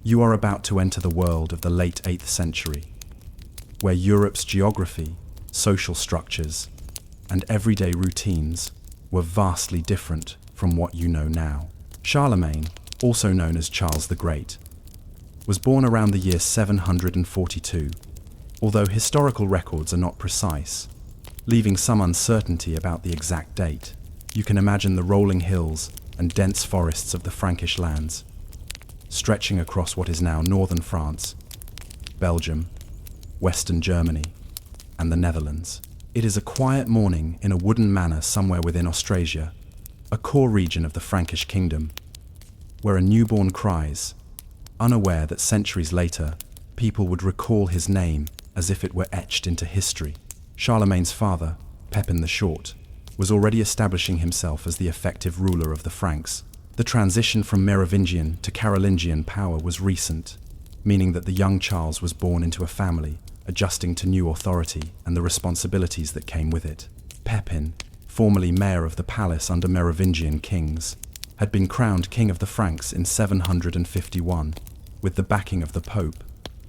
You are about to enter the world of the late 8th century, where Europe's geography, social structures, and everyday routines were vastly different from what you know now. Charlemagne, also known as Charles the Great, was born around the year 742, although historical records are not precise, leaving some uncertainty about the exact date. You can imagine the rolling hills and dense forests of the Frankish lands, stretching across what is now northern France, Belgium, western Germany, and the Netherlands. It is a quiet morning in a wooden manor somewhere within Austrasia, a core region of the Frankish kingdom, where a newborn cries, unaware that centuries later, people would recall his name as if it were etched into history. Charlemagne's father, Pepin the Short, was already establishing himself as the effective ruler of the Franks. The transition from Merovingian to Carolingian power was recent, meaning that the young Charles was born into a family, adjusting to new authority and the responsibilities that came with it. Pepin, formerly mayor of the palace under Merovingian kings, had been crowned king of the Franks in 751, with the backing of the Pope,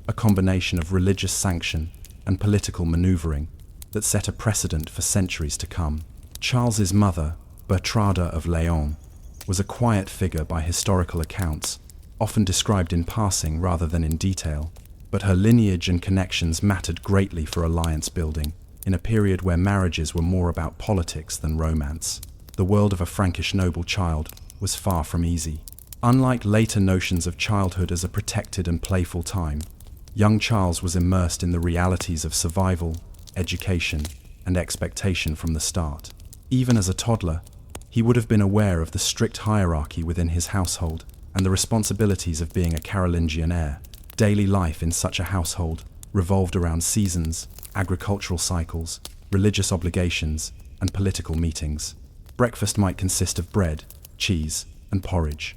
a combination of religious sanction and political maneuvering that set a precedent for centuries to come. Charles's mother, Bertrada of Leon, was a quiet figure by historical accounts, often described in passing rather than in detail, but her lineage and connections mattered greatly for alliance building, in a period where marriages were more about politics than romance. The world of a Frankish noble child was far from easy. Unlike later notions of childhood as a protected and playful time, young Charles was immersed in the realities of survival, education, and expectation from the start. Even as a toddler, he would have been aware of the strict hierarchy within his household and the responsibilities of being a Carolingian heir. Daily life in such a household revolved around seasons, agricultural cycles, religious obligations, and political meetings. Breakfast might consist of bread, cheese, and porridge,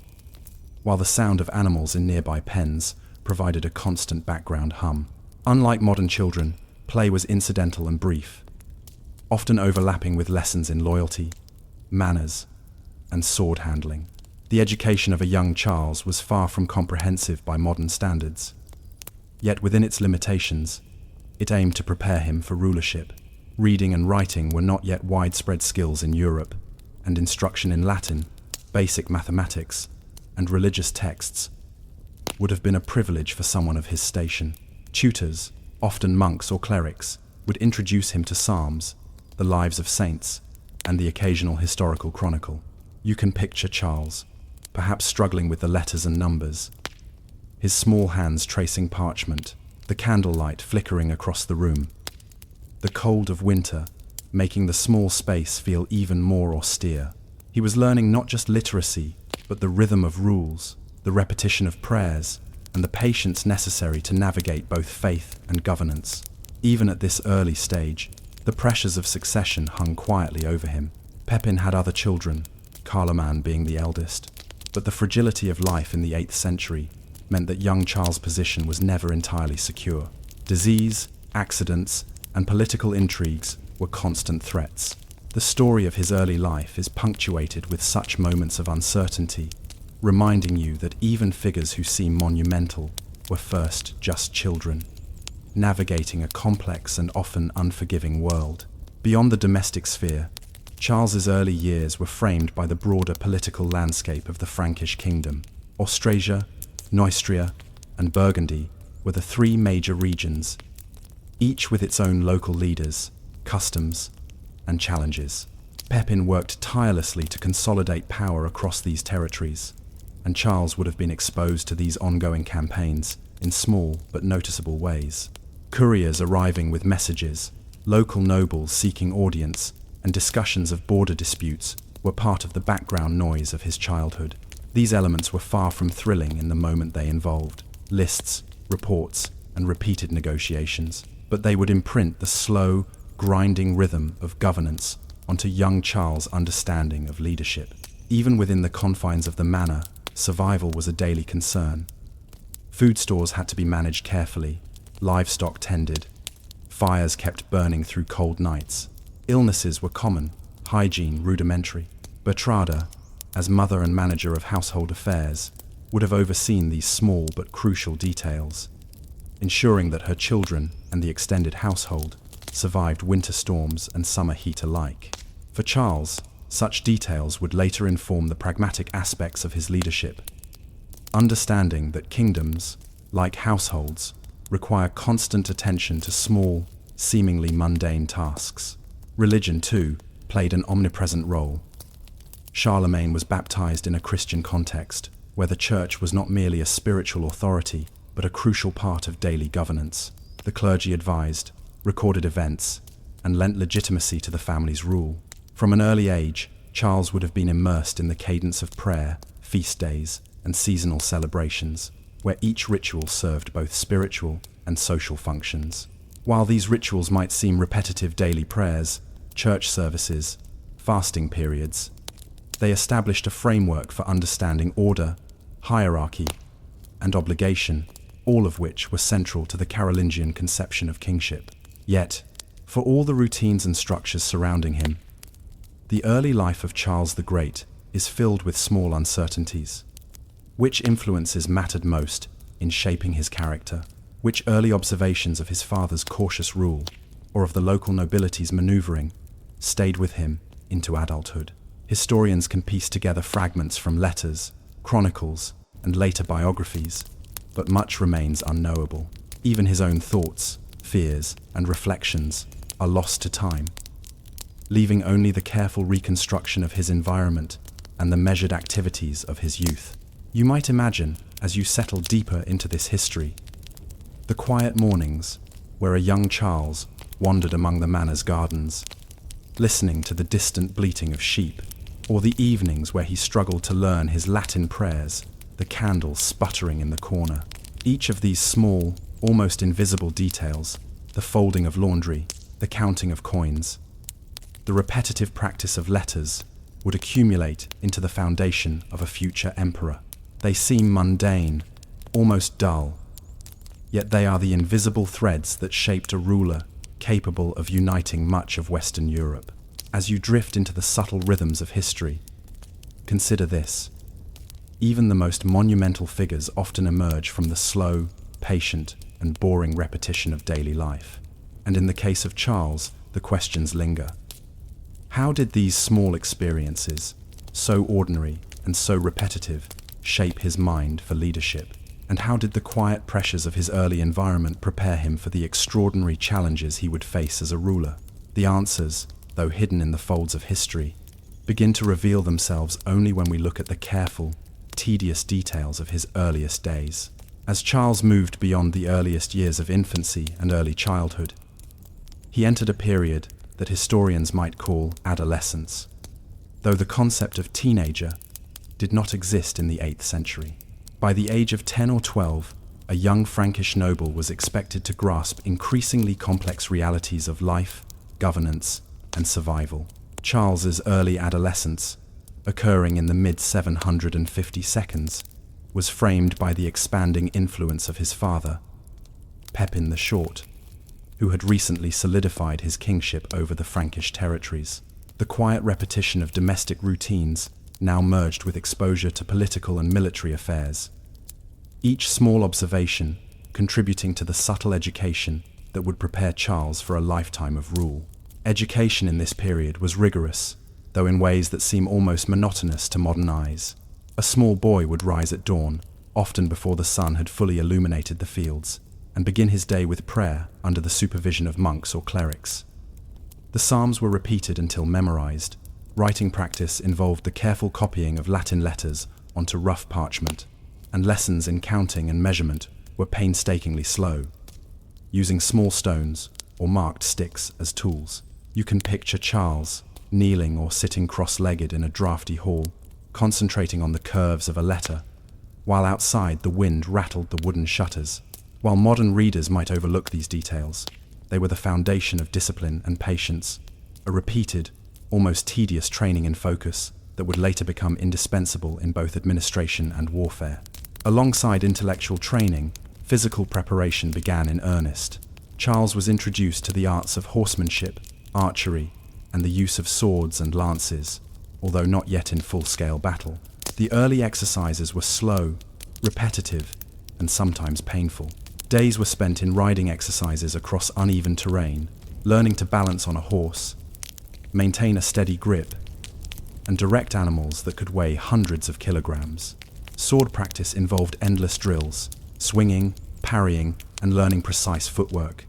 while the sound of animals in nearby pens provided a constant background hum. Unlike modern children, play was incidental and brief, often overlapping with lessons in loyalty, manners, and sword handling. The education of a young Charles was far from comprehensive by modern standards. Yet within its limitations, it aimed to prepare him for rulership. Reading and writing were not yet widespread skills in Europe, and instruction in Latin, basic mathematics, and religious texts would have been a privilege for someone of his station. Tutors, often monks or clerics, would introduce him to psalms, the lives of saints, and the occasional historical chronicle. You can picture Charles, perhaps struggling with the letters and numbers, his small hands tracing parchment, the candlelight flickering across the room, the cold of winter making the small space feel even more austere. He was learning not just literacy, but the rhythm of rules, the repetition of prayers, and the patience necessary to navigate both faith and governance. Even at this early stage, the pressures of succession hung quietly over him. Pepin had other children, Charlemagne being the eldest, but the fragility of life in the 8th century meant that young Charles' position was never entirely secure. Disease, accidents, and political intrigues were constant threats. The story of his early life is punctuated with such moments of uncertainty, reminding you that even figures who seem monumental were first just children, navigating a complex and often unforgiving world. Beyond the domestic sphere, Charles's early years were framed by the broader political landscape of the Frankish kingdom. Austrasia, Neustria, and Burgundy were the three major regions, each with its own local leaders, customs, and challenges. Pepin worked tirelessly to consolidate power across these territories, and Charles would have been exposed to these ongoing campaigns in small but noticeable ways. Couriers arriving with messages, local nobles seeking audience, and discussions of border disputes were part of the background noise of his childhood. These elements were far from thrilling in the moment they involved lists, reports, and repeated negotiations, but they would imprint the slow, grinding rhythm of governance onto young Charles' understanding of leadership. Even within the confines of the manor, survival was a daily concern. Food stores had to be managed carefully, livestock tended, fires kept burning through cold nights. Illnesses were common, hygiene rudimentary. Bertrada, as mother and manager of household affairs, would have overseen these small but crucial details, ensuring that her children and the extended household survived winter storms and summer heat alike. For Charles, such details would later inform the pragmatic aspects of his leadership, understanding that kingdoms, like households, require constant attention to small, seemingly mundane tasks. Religion, too, played an omnipresent role. Charlemagne was baptized in a Christian context, where the church was not merely a spiritual authority, but a crucial part of daily governance. The clergy advised, recorded events, and lent legitimacy to the family's rule. From an early age, Charles would have been immersed in the cadence of prayer, feast days, and seasonal celebrations, where each ritual served both spiritual and social functions. While these rituals might seem repetitive daily prayers, church services, fasting periods, they established a framework for understanding order, hierarchy, and obligation, all of which were central to the Carolingian conception of kingship. Yet, for all the routines and structures surrounding him, the early life of Charles the Great is filled with small uncertainties. Which influences mattered most in shaping his character? Which early observations of his father's cautious rule, or of the local nobility's maneuvering, stayed with him into adulthood? Historians can piece together fragments from letters, chronicles, and later biographies, but much remains unknowable. Even his own thoughts, fears, and reflections are lost to time, leaving only the careful reconstruction of his environment and the measured activities of his youth. You might imagine, as you settle deeper into this history, the quiet mornings where a young Charles wandered among the manor's gardens, listening to the distant bleating of sheep, or the evenings where he struggled to learn his Latin prayers, the candles sputtering in the corner. Each of these small, almost invisible details, the folding of laundry, the counting of coins, the repetitive practice of letters, would accumulate into the foundation of a future emperor. They seem mundane, almost dull, yet they are the invisible threads that shaped a ruler capable of uniting much of Western Europe. As you drift into the subtle rhythms of history, consider this. Even the most monumental figures often emerge from the slow, patient, and boring repetition of daily life. And in the case of Charles, the questions linger. How did these small experiences, so ordinary and so repetitive, shape his mind for leadership? And how did the quiet pressures of his early environment prepare him for the extraordinary challenges he would face as a ruler? The answers, though hidden in the folds of history, begin to reveal themselves only when we look at the careful, tedious details of his earliest days. As Charles moved beyond the earliest years of infancy and early childhood, he entered a period that historians might call adolescence, though the concept of teenager did not exist in the 8th century. By the age of 10 or 12, a young Frankish noble was expected to grasp increasingly complex realities of life, governance, and survival. Charles's early adolescence, occurring in the mid-750s, was framed by the expanding influence of his father, Pepin the Short, who had recently solidified his kingship over the Frankish territories. The quiet repetition of domestic routines now merged with exposure to political and military affairs, each small observation contributing to the subtle education that would prepare Charles for a lifetime of rule. Education in this period was rigorous, though in ways that seem almost monotonous to modern eyes. A small boy would rise at dawn, often before the sun had fully illuminated the fields, and begin his day with prayer under the supervision of monks or clerics. The Psalms were repeated until memorized. Writing practice involved the careful copying of Latin letters onto rough parchment, and lessons in counting and measurement were painstakingly slow, using small stones or marked sticks as tools. You can picture Charles, kneeling or sitting cross-legged in a drafty hall, concentrating on the curves of a letter, while outside the wind rattled the wooden shutters. While modern readers might overlook these details, they were the foundation of discipline and patience, a repeated, almost tedious training in focus that would later become indispensable in both administration and warfare. Alongside intellectual training, physical preparation began in earnest. Charles was introduced to the arts of horsemanship, archery, and the use of swords and lances, although not yet in full-scale battle. The early exercises were slow, repetitive, and sometimes painful. Days were spent in riding exercises across uneven terrain, learning to balance on a horse, maintain a steady grip, and direct animals that could weigh hundreds of kilograms. Sword practice involved endless drills, swinging, parrying, and learning precise footwork.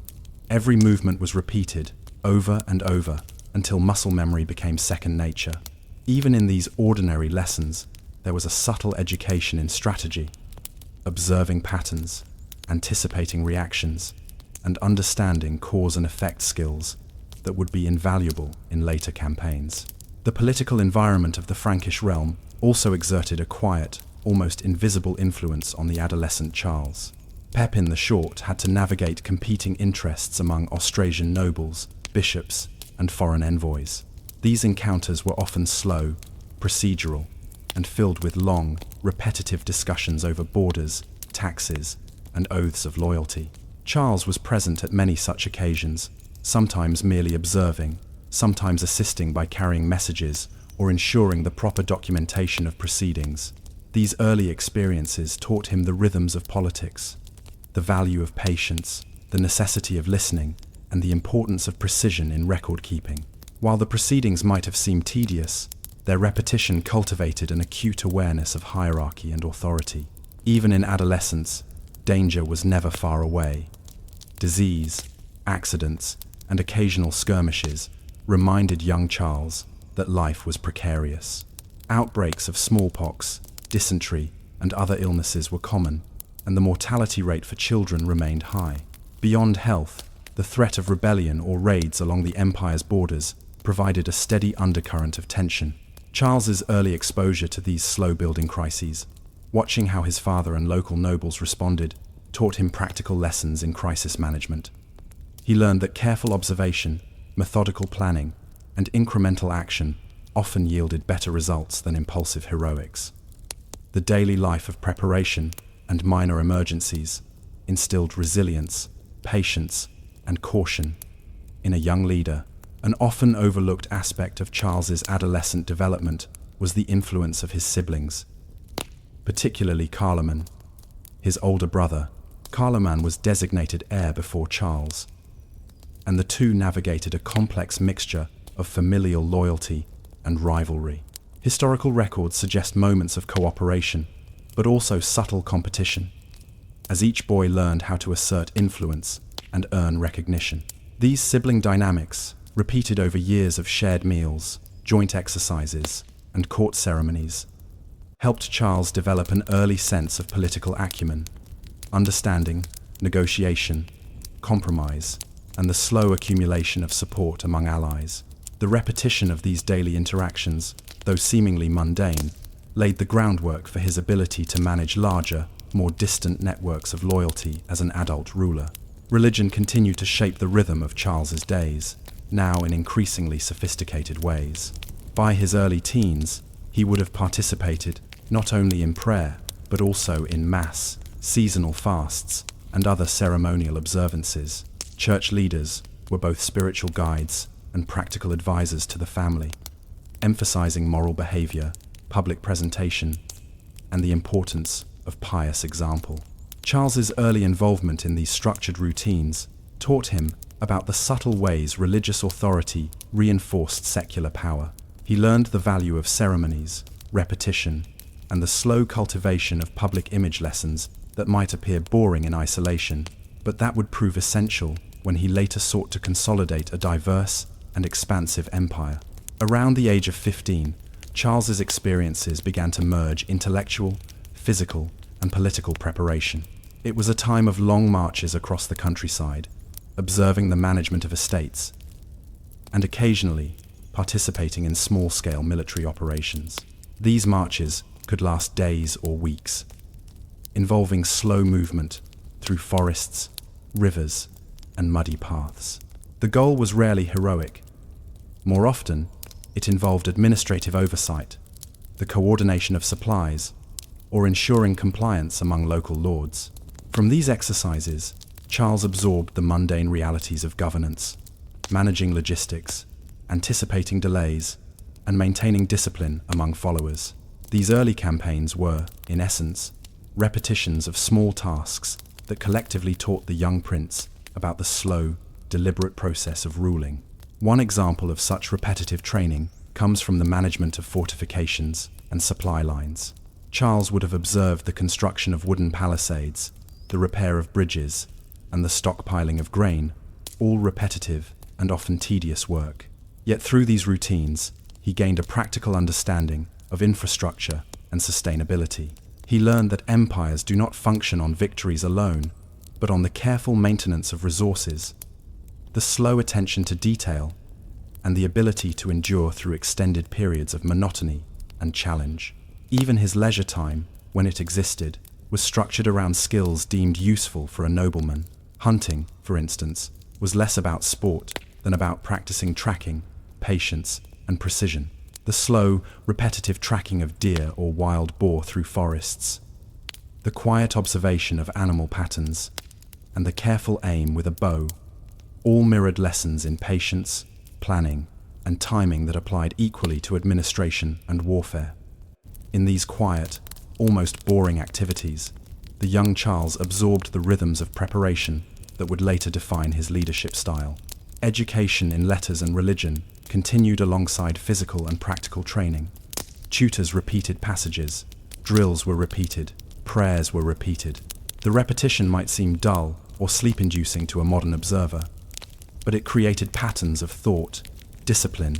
Every movement was repeated, over and over, until muscle memory became second nature. Even in these ordinary lessons, there was a subtle education in strategy, observing patterns, anticipating reactions, and understanding cause and effect skills that would be invaluable in later campaigns. The political environment of the Frankish realm also exerted a quiet, almost invisible influence on the adolescent Charles. Pepin the Short had to navigate competing interests among Austrasian nobles, bishops, and foreign envoys. These encounters were often slow, procedural, and filled with long, repetitive discussions over borders, taxes, and oaths of loyalty. Charles was present at many such occasions, sometimes merely observing, sometimes assisting by carrying messages or ensuring the proper documentation of proceedings. These early experiences taught him the rhythms of politics, the value of patience, the necessity of listening, and the importance of precision in record-keeping. While the proceedings might have seemed tedious, their repetition cultivated an acute awareness of hierarchy and authority. Even in adolescence, danger was never far away. Disease, accidents, and occasional skirmishes reminded young Charles that life was precarious. Outbreaks of smallpox, dysentery, and other illnesses were common, and the mortality rate for children remained high. Beyond health, the threat of rebellion or raids along the empire's borders provided a steady undercurrent of tension. Charles's early exposure to these slow-building crises, watching how his father and local nobles responded, taught him practical lessons in crisis management. He learned that careful observation, methodical planning, and incremental action often yielded better results than impulsive heroics. The daily life of preparation and minor emergencies instilled resilience, patience, and caution in a young leader. An often overlooked aspect of Charles's adolescent development was the influence of his siblings, particularly Charlemagne, his older brother. Charlemagne was designated heir before Charles, and the two navigated a complex mixture of familial loyalty and rivalry. Historical records suggest moments of cooperation, but also subtle competition, as each boy learned how to assert influence and earn recognition. These sibling dynamics, repeated over years of shared meals, joint exercises, and court ceremonies, helped Charles develop an early sense of political acumen, understanding, negotiation, compromise, and the slow accumulation of support among allies. The repetition of these daily interactions, though seemingly mundane, laid the groundwork for his ability to manage larger, more distant networks of loyalty as an adult ruler. Religion continued to shape the rhythm of Charles's days, now in increasingly sophisticated ways. By his early teens, he would have participated not only in prayer, but also in mass, seasonal fasts, and other ceremonial observances. Church leaders were both spiritual guides and practical advisors to the family, emphasizing moral behavior, public presentation, and the importance of pious example. Charles's early involvement in these structured routines taught him about the subtle ways religious authority reinforced secular power. He learned the value of ceremonies, repetition, and the slow cultivation of public image lessons that might appear boring in isolation, but that would prove essential when he later sought to consolidate a diverse and expansive empire. Around the age of 15, Charles's experiences began to merge intellectual, physical, and political preparation. It was a time of long marches across the countryside, observing the management of estates, and occasionally participating in small-scale military operations. These marches could last days or weeks, involving slow movement through forests, rivers, and muddy paths. The goal was rarely heroic. More often, it involved administrative oversight, the coordination of supplies, or ensuring compliance among local lords. From these exercises, Charles absorbed the mundane realities of governance, managing logistics, anticipating delays, and maintaining discipline among followers. These early campaigns were, in essence, repetitions of small tasks that collectively taught the young prince about the slow, deliberate process of ruling. One example of such repetitive training comes from the management of fortifications and supply lines. Charles would have observed the construction of wooden palisades, the repair of bridges, and the stockpiling of grain, all repetitive and often tedious work. Yet through these routines, he gained a practical understanding of infrastructure and sustainability. He learned that empires do not function on victories alone, but on the careful maintenance of resources, the slow attention to detail, and the ability to endure through extended periods of monotony and challenge. Even his leisure time, when it existed, was structured around skills deemed useful for a nobleman. Hunting, for instance, was less about sport than about practicing tracking, patience, and precision. The slow, repetitive tracking of deer or wild boar through forests, the quiet observation of animal patterns, and the careful aim with a bow, all mirrored lessons in patience, planning, and timing that applied equally to administration and warfare. In these quiet, almost boring activities, the young Charles absorbed the rhythms of preparation that would later define his leadership style. Education in letters and religion continued alongside physical and practical training. Tutors repeated passages, drills were repeated, prayers were repeated. The repetition might seem dull or sleep-inducing to a modern observer, but it created patterns of thought, discipline,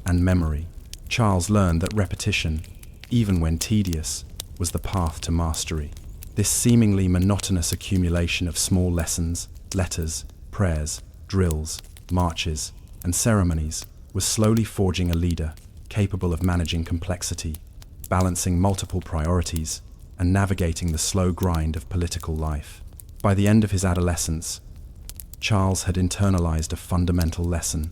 and memory. Charles learned that repetition, even when tedious, was the path to mastery. This seemingly monotonous accumulation of small lessons, letters, prayers, drills, marches, and ceremonies was slowly forging a leader capable of managing complexity, balancing multiple priorities, and navigating the slow grind of political life. By the end of his adolescence, Charles had internalized a fundamental lesson.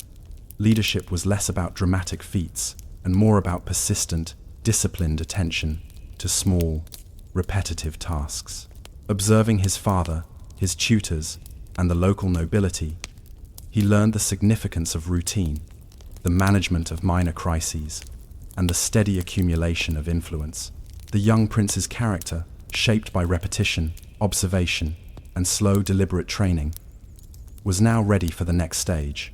Leadership was less about dramatic feats and more about persistent, disciplined attention to small, repetitive tasks. Observing his father, his tutors, and the local nobility, he learned the significance of routine, the management of minor crises, and the steady accumulation of influence. The young prince's character, shaped by repetition, observation, and slow, deliberate training, was now ready for the next stage: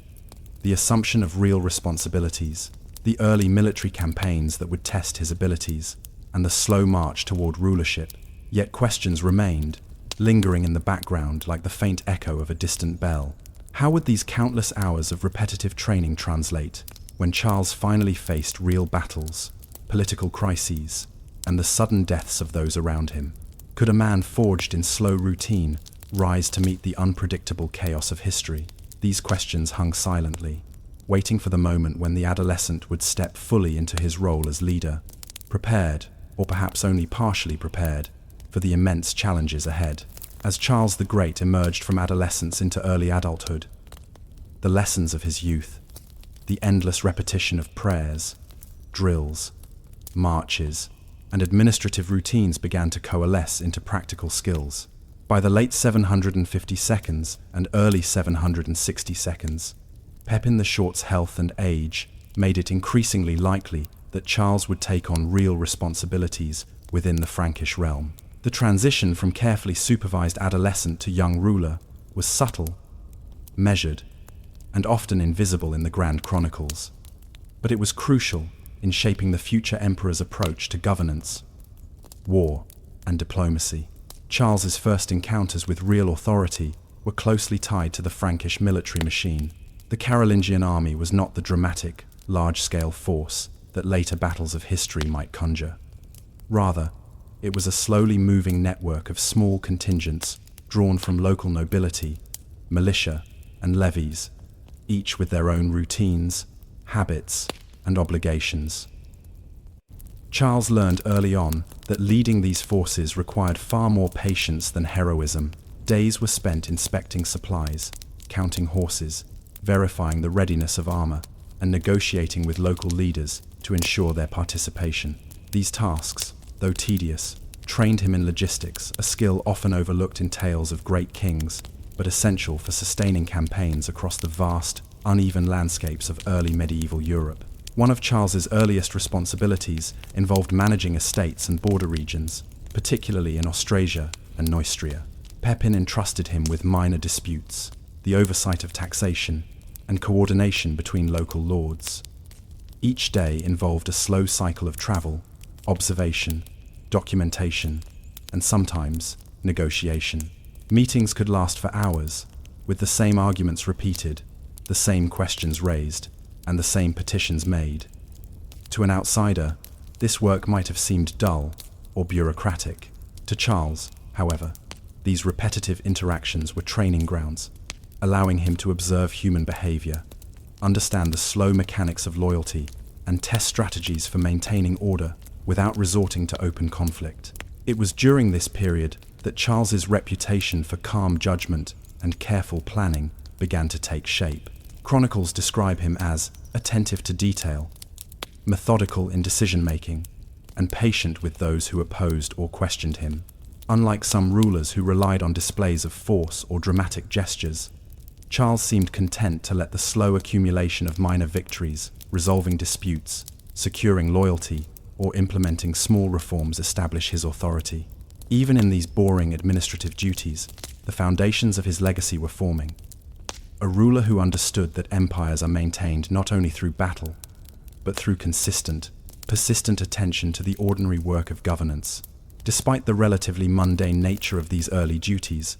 the assumption of real responsibilities, the early military campaigns that would test his abilities, and the slow march toward rulership. Yet questions remained, lingering in the background like the faint echo of a distant bell. How would these countless hours of repetitive training translate when Charles finally faced real battles, political crises, and the sudden deaths of those around him? Could a man forged in slow routine rise to meet the unpredictable chaos of history? These questions hung silently, waiting for the moment when the adolescent would step fully into his role as leader, prepared, or perhaps only partially prepared, for the immense challenges ahead. As Charles the Great emerged from adolescence into early adulthood, the lessons of his youth, the endless repetition of prayers, drills, marches, and administrative routines began to coalesce into practical skills. By the late 752 and early 760, Pepin the Short's health and age made it increasingly likely that Charles would take on real responsibilities within the Frankish realm. The transition from carefully supervised adolescent to young ruler was subtle, measured, and often invisible in the grand chronicles. But it was crucial in shaping the future emperor's approach to governance, war, and diplomacy. Charles's first encounters with real authority were closely tied to the Frankish military machine. The Carolingian army was not the dramatic, large-scale force that later battles of history might conjure. Rather, it was a slowly moving network of small contingents drawn from local nobility, militia, and levies, each with their own routines, habits, and obligations. Charles learned early on that leading these forces required far more patience than heroism. Days were spent inspecting supplies, counting horses, verifying the readiness of armor, and negotiating with local leaders to ensure their participation. These tasks, though tedious, trained him in logistics, a skill often overlooked in tales of great kings, but essential for sustaining campaigns across the vast, uneven landscapes of early medieval Europe. One of Charles's earliest responsibilities involved managing estates and border regions. particularly in Austrasia and Neustria. Pepin entrusted him with minor disputes, the oversight of taxation, and coordination between local lords. Each day involved a slow cycle of travel, observation, documentation, and sometimes negotiation. Meetings could last for hours, with the same arguments repeated, the same questions raised, and the same petitions made. To an outsider, this work might have seemed dull or bureaucratic. To Charles, however, these repetitive interactions were training grounds, allowing him to observe human behavior, understand the slow mechanics of loyalty, and test strategies for maintaining order without resorting to open conflict. It was during this period that Charles's reputation for calm judgment and careful planning began to take shape. Chronicles describe him as attentive to detail, methodical in decision-making, and patient with those who opposed or questioned him. Unlike some rulers who relied on displays of force or dramatic gestures, Charles seemed content to let the slow accumulation of minor victories, resolving disputes, securing loyalty, or implementing small reforms establish his authority. Even in these boring administrative duties, the foundations of his legacy were forming. A ruler who understood that empires are maintained not only through battle, but through consistent, persistent attention to the ordinary work of governance. Despite the relatively mundane nature of these early duties,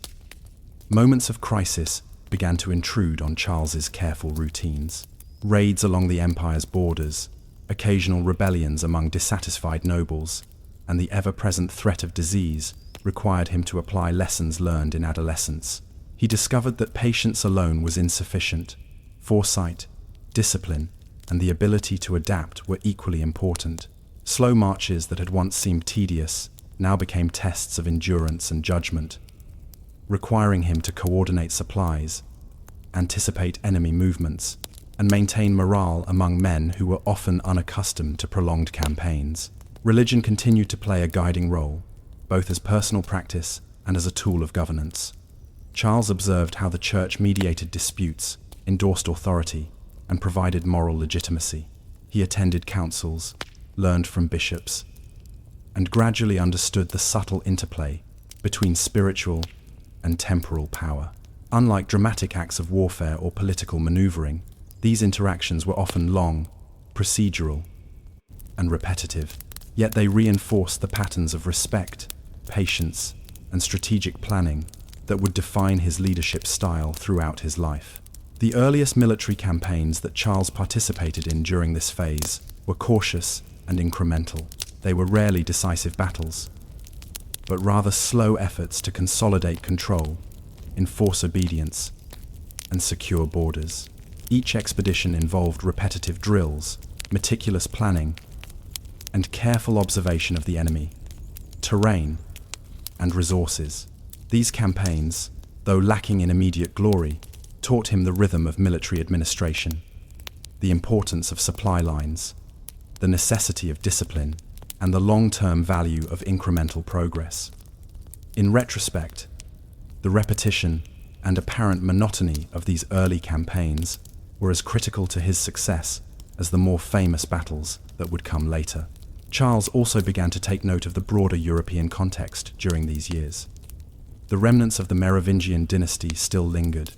moments of crisis began to intrude on Charles's careful routines. Raids along the empire's borders, occasional rebellions among dissatisfied nobles, and the ever-present threat of disease required him to apply lessons learned in adolescence. He discovered that patience alone was insufficient. Foresight, discipline, and the ability to adapt were equally important. Slow marches that had once seemed tedious now became tests of endurance and judgment, requiring him to coordinate supplies, anticipate enemy movements, and maintain morale among men who were often unaccustomed to prolonged campaigns. Religion continued to play a guiding role, both as personal practice and as a tool of governance. Charles observed how the church mediated disputes, endorsed authority, and provided moral legitimacy. He attended councils, learned from bishops, and gradually understood the subtle interplay between spiritual and temporal power. Unlike dramatic acts of warfare or political maneuvering, these interactions were often long, procedural, and repetitive, yet they reinforced the patterns of respect, patience, and strategic planning that would define his leadership style throughout his life. The earliest military campaigns that Charles participated in during this phase were cautious and incremental. They were rarely decisive battles, but rather slow efforts to consolidate control, enforce obedience, and secure borders. Each expedition involved repetitive drills, meticulous planning, and careful observation of the enemy, terrain, and resources. These campaigns, though lacking in immediate glory, taught him the rhythm of military administration, the importance of supply lines, the necessity of discipline, and the long-term value of incremental progress. In retrospect, the repetition and apparent monotony of these early campaigns were as critical to his success as the more famous battles that would come later. Charles also began to take note of the broader European context during these years. The remnants of the Merovingian dynasty still lingered,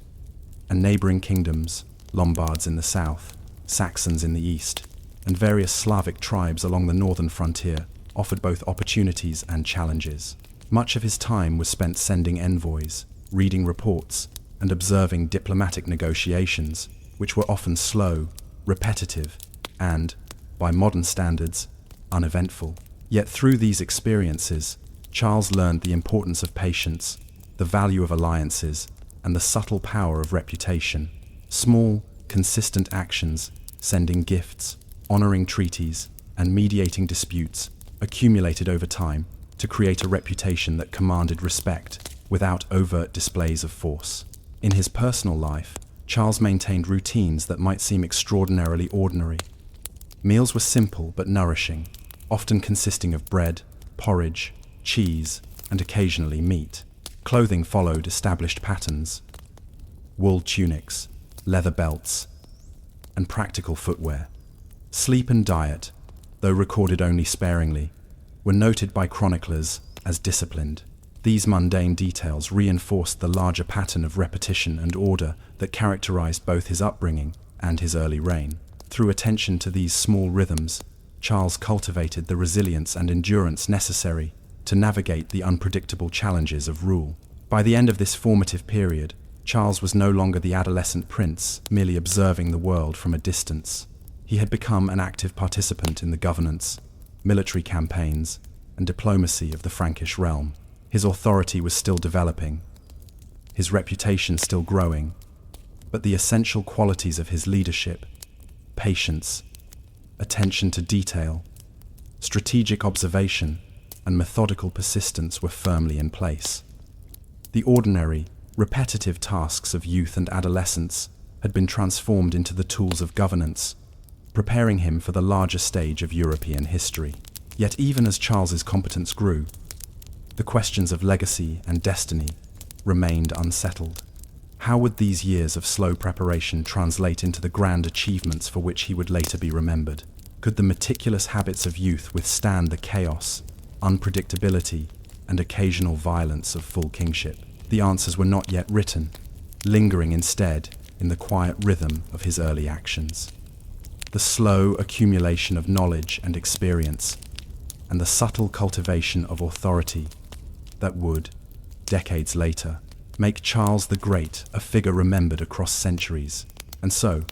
and neighboring kingdoms, Lombards in the south, Saxons in the east, and various Slavic tribes along the northern frontier offered both opportunities and challenges. Much of his time was spent sending envoys, reading reports, and observing diplomatic negotiations, which were often slow, repetitive, and, by modern standards, uneventful. Yet through these experiences, Charles learned the importance of patience, the value of alliances, and the subtle power of reputation. Small, consistent actions, sending gifts, honoring treaties, and mediating disputes, accumulated over time to create a reputation that commanded respect without overt displays of force. In his personal life, Charles maintained routines that might seem extraordinarily ordinary. Meals were simple but nourishing, often consisting of bread, porridge, cheese, and occasionally meat. Clothing followed established patterns: wool tunics, leather belts, and practical footwear. Sleep and diet, though recorded only sparingly, were noted by chroniclers as disciplined. These mundane details reinforced the larger pattern of repetition and order that characterized both his upbringing and his early reign. Through attention to these small rhythms, Charles cultivated the resilience and endurance necessary to navigate the unpredictable challenges of rule. By the end of this formative period, Charles was no longer the adolescent prince, merely observing the world from a distance. He had become an active participant in the governance, military campaigns, and diplomacy of the Frankish realm. His authority was still developing, his reputation still growing, but the essential qualities of his leadership, patience, attention to detail, strategic observation, and methodical persistence were firmly in place. The ordinary, repetitive tasks of youth and adolescence had been transformed into the tools of governance, preparing him for the larger stage of European history. Yet even as Charles's competence grew, the questions of legacy and destiny remained unsettled. How would these years of slow preparation translate into the grand achievements for which he would later be remembered? Could the meticulous habits of youth withstand the chaos, unpredictability, and occasional violence of full kingship? The answers were not yet written, lingering instead in the quiet rhythm of his early actions. The slow accumulation of knowledge and experience, and the subtle cultivation of authority that would, decades later, make Charles the Great a figure remembered across centuries. And so,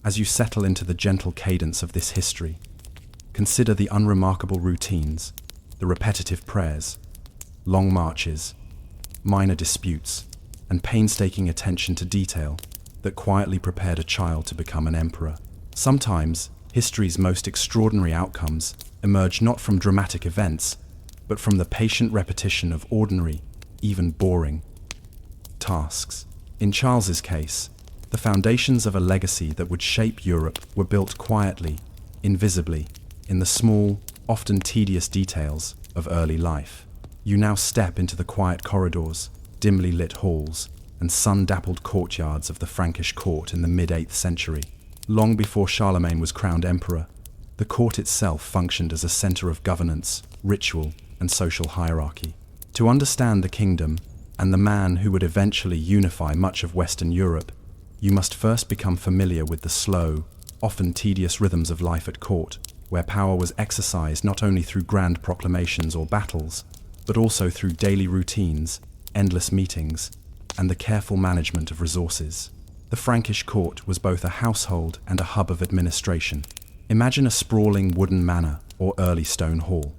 as you settle into the gentle cadence of this history, consider the unremarkable routines, the repetitive prayers, long marches, minor disputes, and painstaking attention to detail that quietly prepared a child to become an emperor. Sometimes, history's most extraordinary outcomes emerge not from dramatic events, but from the patient repetition of ordinary, even boring, tasks. In Charles's case, the foundations of a legacy that would shape Europe were built quietly, invisibly, in the small, often tedious details of early life. You now step into the quiet corridors, dimly lit halls, and sun-dappled courtyards of the Frankish court in the mid-8th century. Long before Charlemagne was crowned emperor, the court itself functioned as a center of governance, ritual, and social hierarchy. To understand the kingdom and the man who would eventually unify much of Western Europe, you must first become familiar with the slow, often tedious rhythms of life at court, where power was exercised not only through grand proclamations or battles, but also through daily routines, endless meetings, and the careful management of resources. The Frankish court was both a household and a hub of administration. Imagine a sprawling wooden manor or early stone hall,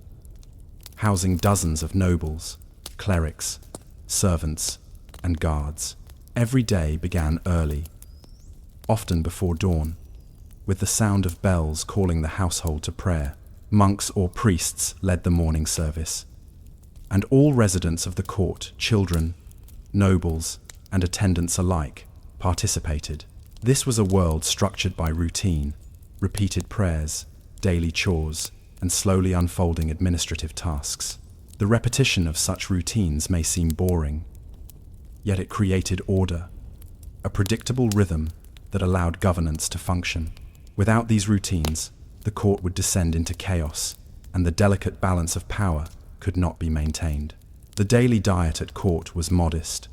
housing dozens of nobles, clerics, servants, and guards. Every day began early, often before dawn, with the sound of bells calling the household to prayer. Monks or priests led the morning service, and all residents of the court, children, nobles, and attendants alike, participated. This was a world structured by routine, repeated prayers, daily chores, and slowly unfolding administrative tasks. The repetition of such routines may seem boring, yet it created order, a predictable rhythm that allowed governance to function. Without these routines, the court would descend into chaos, and the delicate balance of power could not be maintained. The daily diet at court was modest,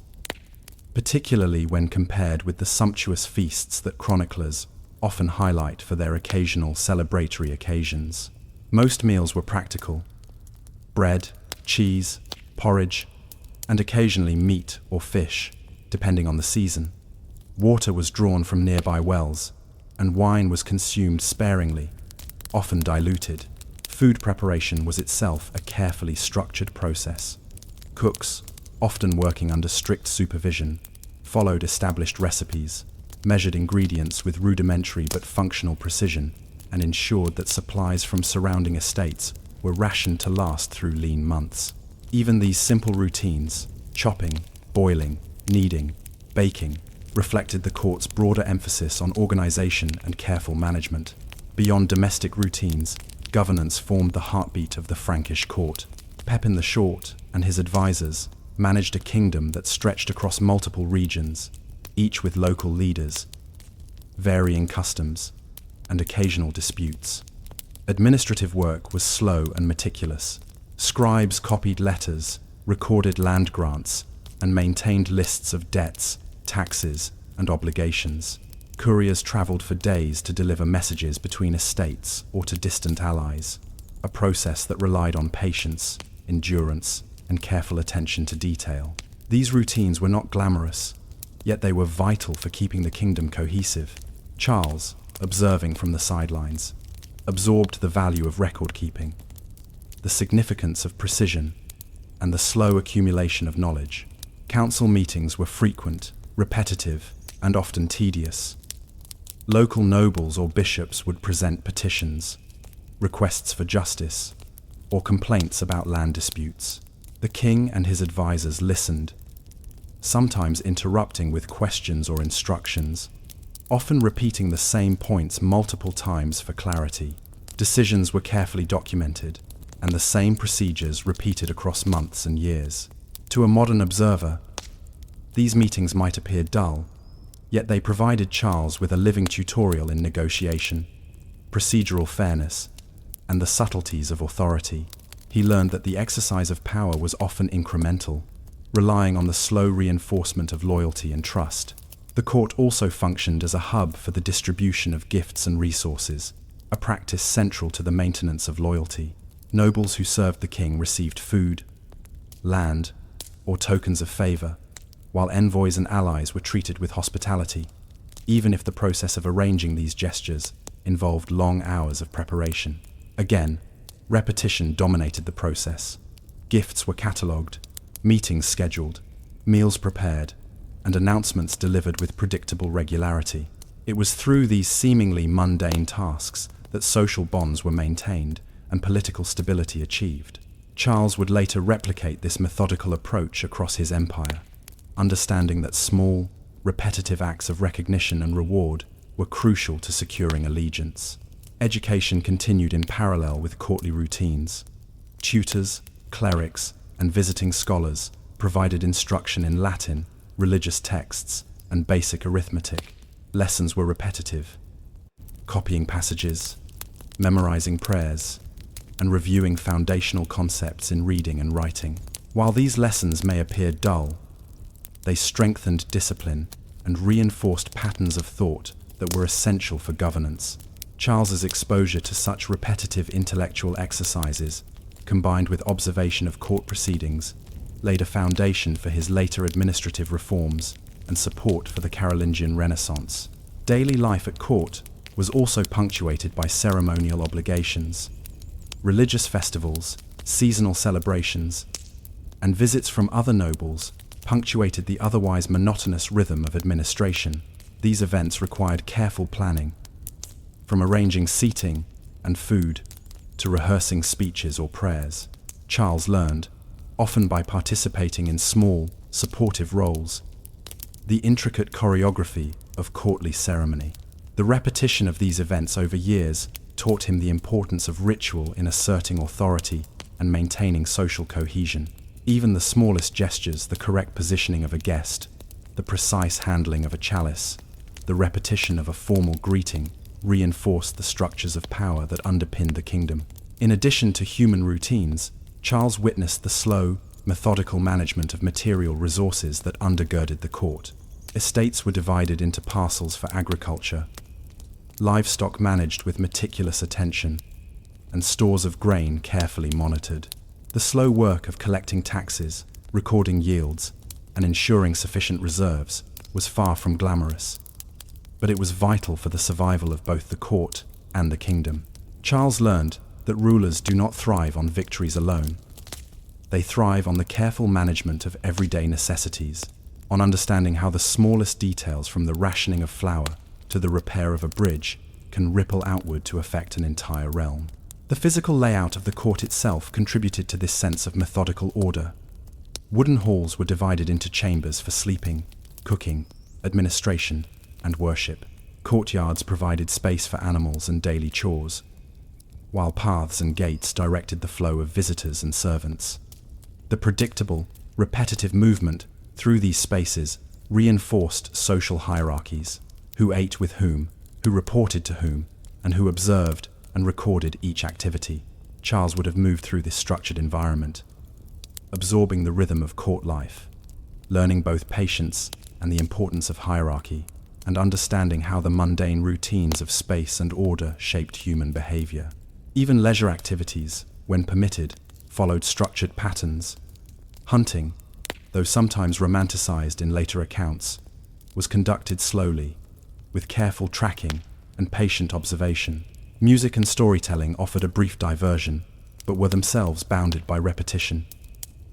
particularly when compared with the sumptuous feasts that chroniclers often highlight for their occasional celebratory occasions. Most meals were practical: bread, cheese, porridge, and occasionally meat or fish, depending on the season. Water was drawn from nearby wells, and wine was consumed sparingly, often diluted. Food preparation was itself a carefully structured process. Cooks, often working under strict supervision, followed established recipes, measured ingredients with rudimentary but functional precision, and ensured that supplies from surrounding estates were rationed to last through lean months. Even these simple routines, chopping, boiling, kneading, baking, reflected the court's broader emphasis on organization and careful management. Beyond domestic routines, governance formed the heartbeat of the Frankish court. Pepin the Short and his advisors managed a kingdom that stretched across multiple regions, each with local leaders, varying customs, and occasional disputes. Administrative work was slow and meticulous, Scribes copied letters, recorded land grants, and maintained lists of debts, taxes, and obligations. Couriers traveled for days to deliver messages between estates or to distant allies, a process that relied on patience, endurance, and careful attention to detail. These routines were not glamorous, yet they were vital for keeping the kingdom cohesive. Charles, observing from the sidelines, absorbed the value of record-keeping, the significance of precision, and the slow accumulation of knowledge. Council meetings were frequent, repetitive, and often tedious. Local nobles or bishops would present petitions, requests for justice, or complaints about land disputes. The king and his advisors listened, sometimes interrupting with questions or instructions, often repeating the same points multiple times for clarity. Decisions were carefully documented, and the same procedures repeated across months and years. To a modern observer, these meetings might appear dull, yet they provided Charles with a living tutorial in negotiation, procedural fairness, and the subtleties of authority. He learned that the exercise of power was often incremental, relying on the slow reinforcement of loyalty and trust. The court also functioned as a hub for the distribution of gifts and resources, a practice central to the maintenance of loyalty. Nobles who served the king received food, land, or tokens of favor, while envoys and allies were treated with hospitality, even if the process of arranging these gestures involved long hours of preparation. Again, repetition dominated the process. Gifts were catalogued, meetings scheduled, meals prepared, and announcements delivered with predictable regularity. It was through these seemingly mundane tasks that social bonds were maintained and political stability achieved. Charles would later replicate this methodical approach across his empire, understanding that small, repetitive acts of recognition and reward were crucial to securing allegiance. Education continued in parallel with courtly routines. Tutors, clerics, and visiting scholars provided instruction in Latin, religious texts, and basic arithmetic. Lessons were repetitive, copying passages, memorizing prayers, and reviewing foundational concepts in reading and writing. While these lessons may appear dull, they strengthened discipline and reinforced patterns of thought that were essential for governance. Charles's exposure to such repetitive intellectual exercises, combined with observation of court proceedings, laid a foundation for his later administrative reforms and support for the Carolingian Renaissance. Daily life at court was also punctuated by ceremonial obligations, religious festivals, seasonal celebrations, and visits from other nobles punctuated the otherwise monotonous rhythm of administration. These events required careful planning, from arranging seating and food to rehearsing speeches or prayers. Charles learned, often by participating in small, supportive roles, the intricate choreography of courtly ceremony. The repetition of these events over years taught him the importance of ritual in asserting authority and maintaining social cohesion. Even the smallest gestures, the correct positioning of a guest, the precise handling of a chalice, the repetition of a formal greeting, reinforced the structures of power that underpinned the kingdom. In addition to human routines, Charles witnessed the slow, methodical management of material resources that undergirded the court. Estates were divided into parcels for agriculture, livestock managed with meticulous attention, and stores of grain carefully monitored. The slow work of collecting taxes, recording yields, and ensuring sufficient reserves was far from glamorous, but it was vital for the survival of both the court and the kingdom. Charles learned that rulers do not thrive on victories alone. They thrive on the careful management of everyday necessities, on understanding how the smallest details, from the rationing of flour to the repair of a bridge, can ripple outward to affect an entire realm. The physical layout of the court itself contributed to this sense of methodical order. Wooden halls were divided into chambers for sleeping, cooking, administration, and worship. Courtyards provided space for animals and daily chores, while paths and gates directed the flow of visitors and servants. The predictable, repetitive movement through these spaces reinforced social hierarchies: who ate with whom, who reported to whom, and who observed and recorded each activity. Charles would have moved through this structured environment, absorbing the rhythm of court life, learning both patience and the importance of hierarchy, and understanding how the mundane routines of space and order shaped human behavior. Even leisure activities, when permitted, followed structured patterns. Hunting, though sometimes romanticized in later accounts, was conducted slowly, with careful tracking and patient observation. Music and storytelling offered a brief diversion, but were themselves bounded by repetition,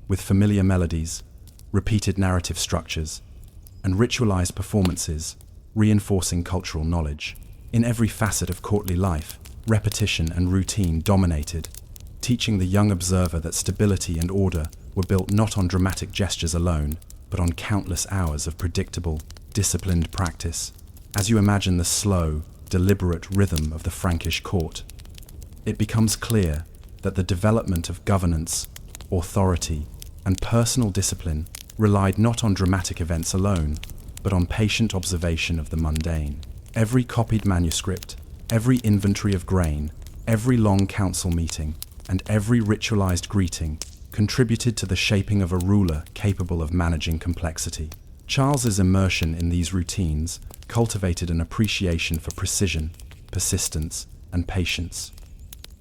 with familiar melodies, repeated narrative structures, and ritualized performances reinforcing cultural knowledge. In every facet of courtly life, repetition and routine dominated, teaching the young observer that stability and order were built not on dramatic gestures alone, but on countless hours of predictable, disciplined practice. As you imagine the slow, deliberate rhythm of the Frankish court, it becomes clear that the development of governance, authority, and personal discipline relied not on dramatic events alone, but on patient observation of the mundane. Every copied manuscript, every inventory of grain, every long council meeting, and every ritualized greeting contributed to the shaping of a ruler capable of managing complexity. Charles's immersion in these routines cultivated an appreciation for precision, persistence, and patience,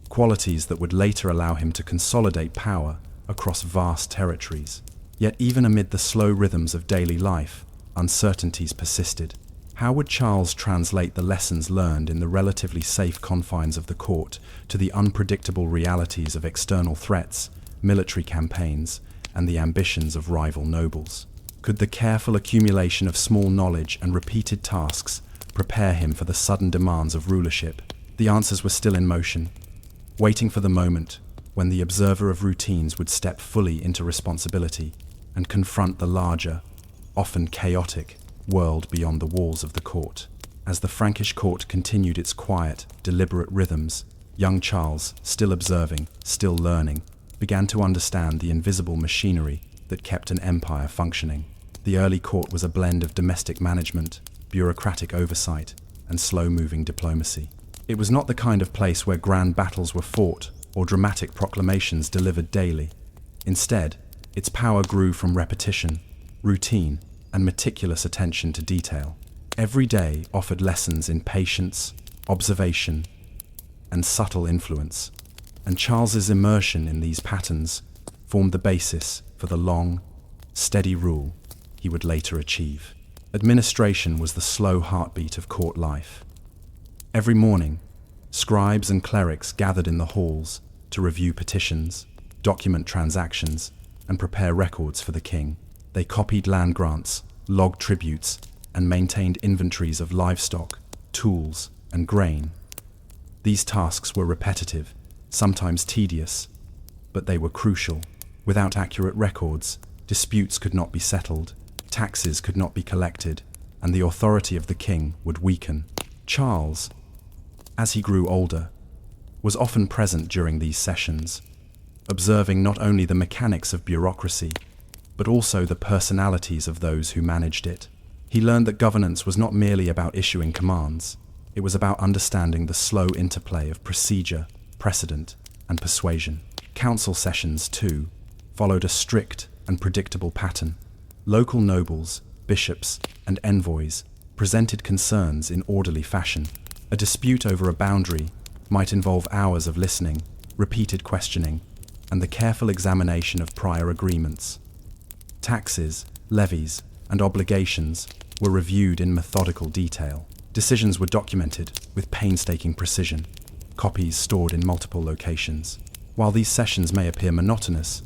qualities that would later allow him to consolidate power across vast territories. Yet even amid the slow rhythms of daily life, uncertainties persisted. How would Charles translate the lessons learned in the relatively safe confines of the court to the unpredictable realities of external threats, military campaigns, and the ambitions of rival nobles? Could the careful accumulation of small knowledge and repeated tasks prepare him for the sudden demands of rulership? The answers were still in motion, waiting for the moment when the observer of routines would step fully into responsibility and confront the larger, often chaotic, world beyond the walls of the court. As the Frankish court continued its quiet, deliberate rhythms, young Charles, still observing, still learning, began to understand the invisible machinery that kept an empire functioning. The early court was a blend of domestic management, bureaucratic oversight, and slow-moving diplomacy. It was not the kind of place where grand battles were fought or dramatic proclamations delivered daily. Instead, its power grew from repetition, routine, and meticulous attention to detail. Every day offered lessons in patience, observation, and subtle influence, and Charles's immersion in these patterns formed the basis for the long, steady rule he would later achieve. Administration was the slow heartbeat of court life. Every morning, scribes and clerics gathered in the halls to review petitions, document transactions, and prepare records for the king. They copied land grants, logged tributes, and maintained inventories of livestock, tools, and grain. These tasks were repetitive, sometimes tedious, but they were crucial. Without accurate records, disputes could not be settled, taxes could not be collected, and the authority of the king would weaken. Charles, as he grew older, was often present during these sessions, observing not only the mechanics of bureaucracy, but also the personalities of those who managed it. He learned that governance was not merely about issuing commands, it was about understanding the slow interplay of procedure, precedent, and persuasion. Council sessions, too, followed a strict and predictable pattern. Local nobles, bishops, and envoys presented concerns in orderly fashion. A dispute over a boundary might involve hours of listening, repeated questioning, and the careful examination of prior agreements. Taxes, levies, and obligations were reviewed in methodical detail. Decisions were documented with painstaking precision, copies stored in multiple locations. While these sessions may appear monotonous,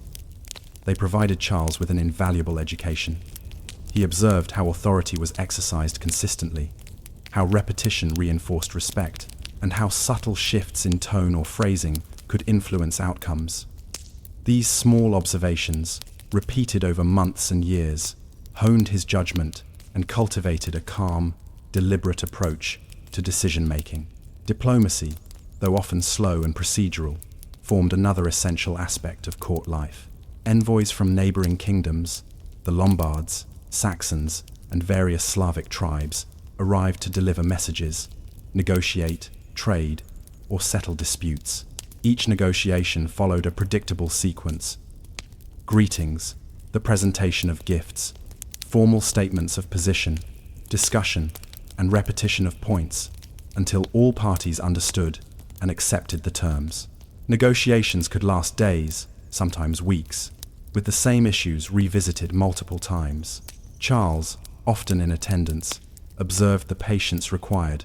they provided Charles with an invaluable education. He observed how authority was exercised consistently, how repetition reinforced respect, and how subtle shifts in tone or phrasing could influence outcomes. These small observations, repeated over months and years, honed his judgment and cultivated a calm, deliberate approach to decision-making. Diplomacy, though often slow and procedural, formed another essential aspect of court life. Envoys from neighboring kingdoms, the Lombards, Saxons, and various Slavic tribes, arrived to deliver messages, negotiate, trade, or settle disputes. Each negotiation followed a predictable sequence: greetings, the presentation of gifts, formal statements of position, discussion, and repetition of points, until all parties understood and accepted the terms. Negotiations could last days, sometimes weeks, with the same issues revisited multiple times. Charles, often in attendance, observed the patience required,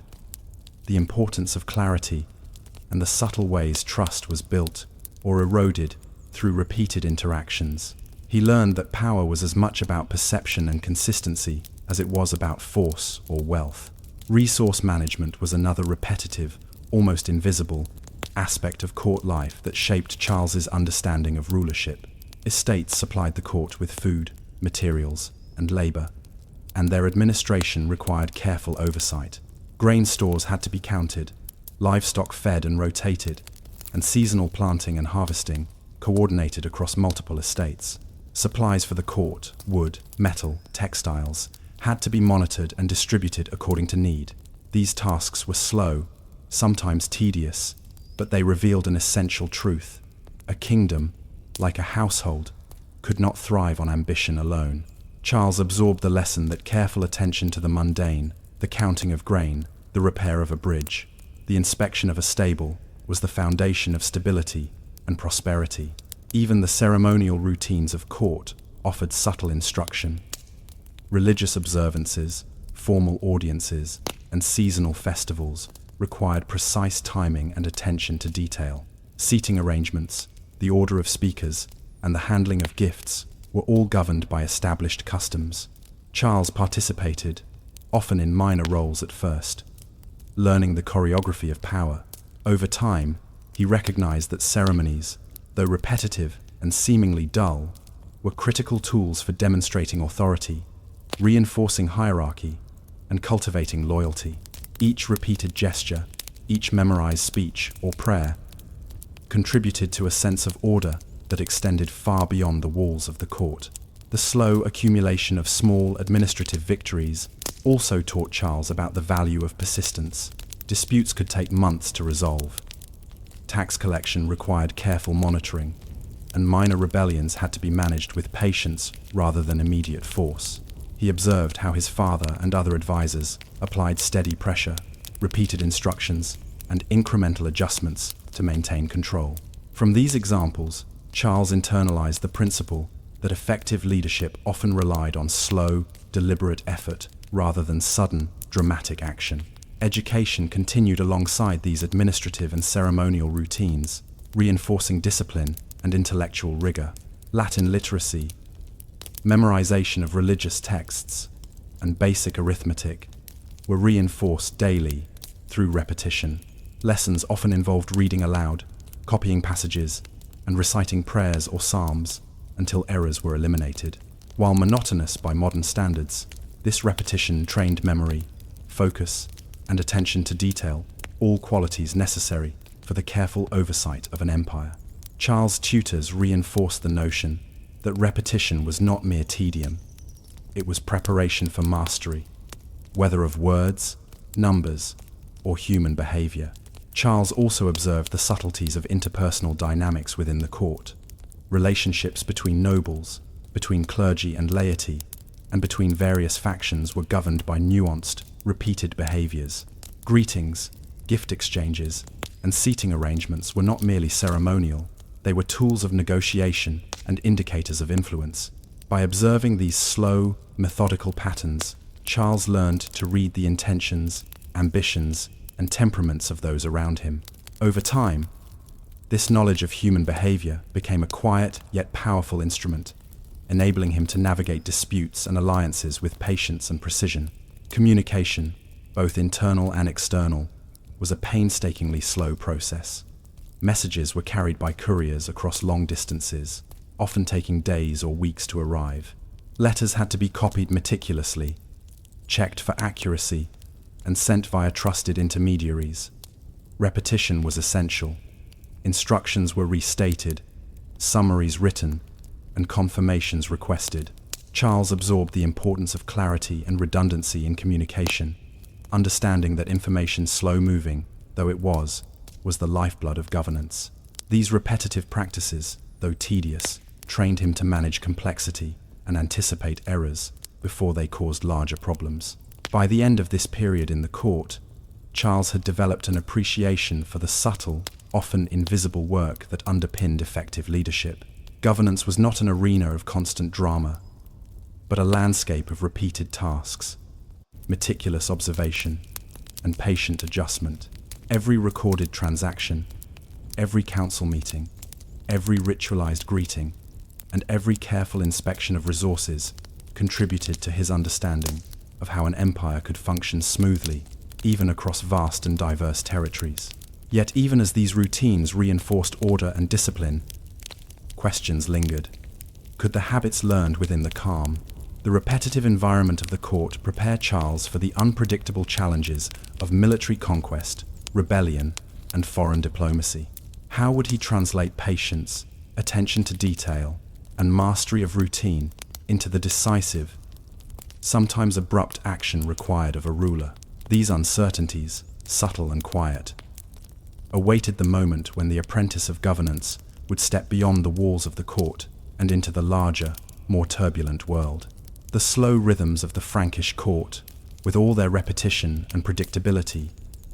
the importance of clarity, and the subtle ways trust was built or eroded through repeated interactions. He learned that power was as much about perception and consistency as it was about force or wealth. Resource management was another repetitive, almost invisible, aspect of court life that shaped Charles's understanding of rulership. Estates supplied the court with food, materials, and labor, and their administration required careful oversight. Grain stores had to be counted, livestock fed and rotated, and seasonal planting and harvesting coordinated across multiple estates. Supplies for the court, wood, metal, textiles, had to be monitored and distributed according to need. These tasks were slow, sometimes tedious, but they revealed an essential truth. A kingdom, like a household, could not thrive on ambition alone. Charles absorbed the lesson that careful attention to the mundane, the counting of grain, the repair of a bridge, the inspection of a stable, was the foundation of stability and prosperity. Even the ceremonial routines of court offered subtle instruction. Religious observances, formal audiences, and seasonal festivals required precise timing and attention to detail. Seating arrangements, the order of speakers, and the handling of gifts were all governed by established customs. Charles participated, often in minor roles at first, learning the choreography of power. Over time, he recognized that ceremonies, though repetitive and seemingly dull, were critical tools for demonstrating authority, reinforcing hierarchy, and cultivating loyalty. Each repeated gesture, each memorized speech or prayer, contributed to a sense of order that extended far beyond the walls of the court. The slow accumulation of small administrative victories also taught Charles about the value of persistence. Disputes could take months to resolve. Tax collection required careful monitoring, and minor rebellions had to be managed with patience rather than immediate force. He observed how his father and other advisors applied steady pressure, repeated instructions, and incremental adjustments to maintain control. From these examples, Charles internalized the principle that effective leadership often relied on slow, deliberate effort rather than sudden, dramatic action. Education continued alongside these administrative and ceremonial routines, reinforcing discipline and intellectual rigor. Latin literacy, memorization of religious texts, and basic arithmetic were reinforced daily through repetition. Lessons often involved reading aloud, copying passages, and reciting prayers or psalms until errors were eliminated. While monotonous by modern standards, this repetition trained memory, focus, and attention to detail, all qualities necessary for the careful oversight of an empire. Charles' tutors reinforced the notion that repetition was not mere tedium. It was preparation for mastery, whether of words, numbers, or human behavior. Charles also observed the subtleties of interpersonal dynamics within the court. Relationships between nobles, between clergy and laity, and between various factions were governed by nuanced, repeated behaviors. Greetings, gift exchanges, and seating arrangements were not merely ceremonial. They were tools of negotiation and indicators of influence. By observing these slow, methodical patterns, Charles learned to read the intentions, ambitions, and temperaments of those around him. Over time, this knowledge of human behavior became a quiet yet powerful instrument, enabling him to navigate disputes and alliances with patience and precision. Communication, both internal and external, was a painstakingly slow process. Messages were carried by couriers across long distances, often taking days or weeks to arrive. Letters had to be copied meticulously, checked for accuracy, and sent via trusted intermediaries. Repetition was essential. Instructions were restated, summaries written, and confirmations requested. Charles absorbed the importance of clarity and redundancy in communication, understanding that information slow-moving, though it was the lifeblood of governance. These repetitive practices, though tedious, trained him to manage complexity and anticipate errors before they caused larger problems. By the end of this period in the court, Charles had developed an appreciation for the subtle, often invisible work that underpinned effective leadership. Governance was not an arena of constant drama, but a landscape of repeated tasks, meticulous observation, and patient adjustment. Every recorded transaction, every council meeting, every ritualized greeting, and every careful inspection of resources contributed to his understanding of how an empire could function smoothly, even across vast and diverse territories. Yet even as these routines reinforced order and discipline, questions lingered. Could the habits learned within the calm, the repetitive environment of the court prepare Charles for the unpredictable challenges of military conquest, rebellion, and foreign diplomacy? How would he translate patience, attention to detail, and mastery of routine into the decisive, sometimes abrupt action required of a ruler? These uncertainties, subtle and quiet, awaited the moment when the apprentice of governance would step beyond the walls of the court and into the larger, more turbulent world. The slow rhythms of the Frankish court, with all their repetition and predictability,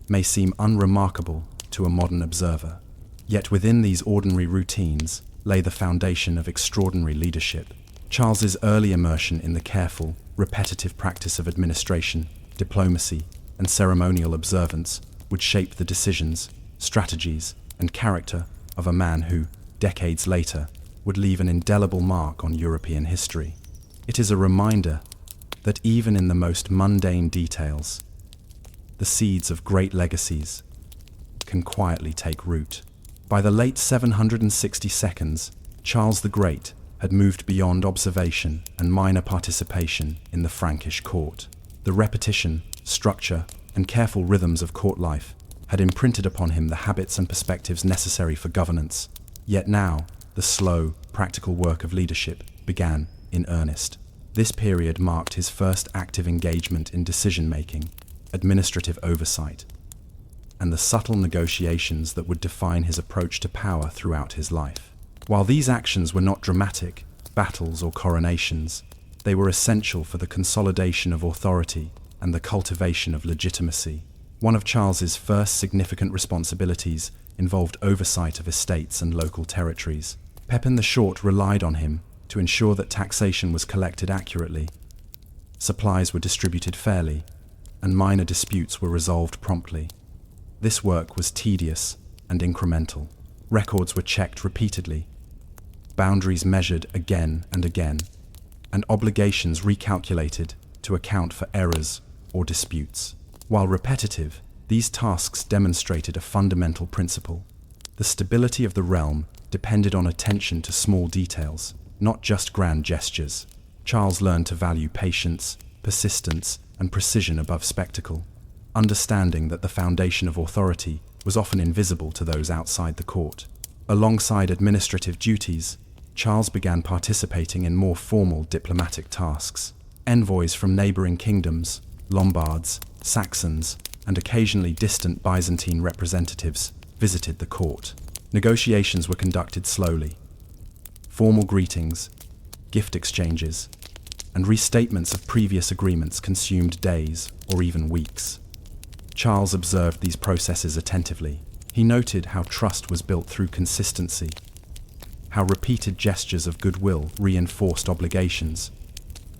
may seem unremarkable to a modern observer. Yet within these ordinary routines lay the foundation of extraordinary leadership. Charles's early immersion in the careful, repetitive practice of administration, diplomacy, and ceremonial observance would shape the decisions, strategies, and character of a man who, decades later, would leave an indelible mark on European history. It is a reminder that even in the most mundane details, the seeds of great legacies can quietly take root. By the late 762, Charles the Great had moved beyond observation and minor participation in the Frankish court. The repetition, structure, and careful rhythms of court life had imprinted upon him the habits and perspectives necessary for governance. Yet now, the slow, practical work of leadership began in earnest. This period marked his first active engagement in decision-making, administrative oversight, and the subtle negotiations that would define his approach to power throughout his life. While these actions were not dramatic, battles or coronations, they were essential for the consolidation of authority and the cultivation of legitimacy. One of Charles's first significant responsibilities involved oversight of estates and local territories. Pepin the Short relied on him to ensure that taxation was collected accurately, supplies were distributed fairly, and minor disputes were resolved promptly. This work was tedious and incremental. Records were checked repeatedly, boundaries measured again and again, and obligations recalculated to account for errors or disputes. While repetitive, these tasks demonstrated a fundamental principle. The stability of the realm depended on attention to small details, not just grand gestures. Charles learned to value patience, persistence, and precision above spectacle, understanding that the foundation of authority was often invisible to those outside the court. Alongside administrative duties, Charles began participating in more formal diplomatic tasks. Envoys from neighboring kingdoms, Lombards, Saxons, and occasionally distant Byzantine representatives visited the court. Negotiations were conducted slowly. Formal greetings, gift exchanges, and restatements of previous agreements consumed days or even weeks. Charles observed these processes attentively. He noted how trust was built through consistency, how repeated gestures of goodwill reinforced obligations,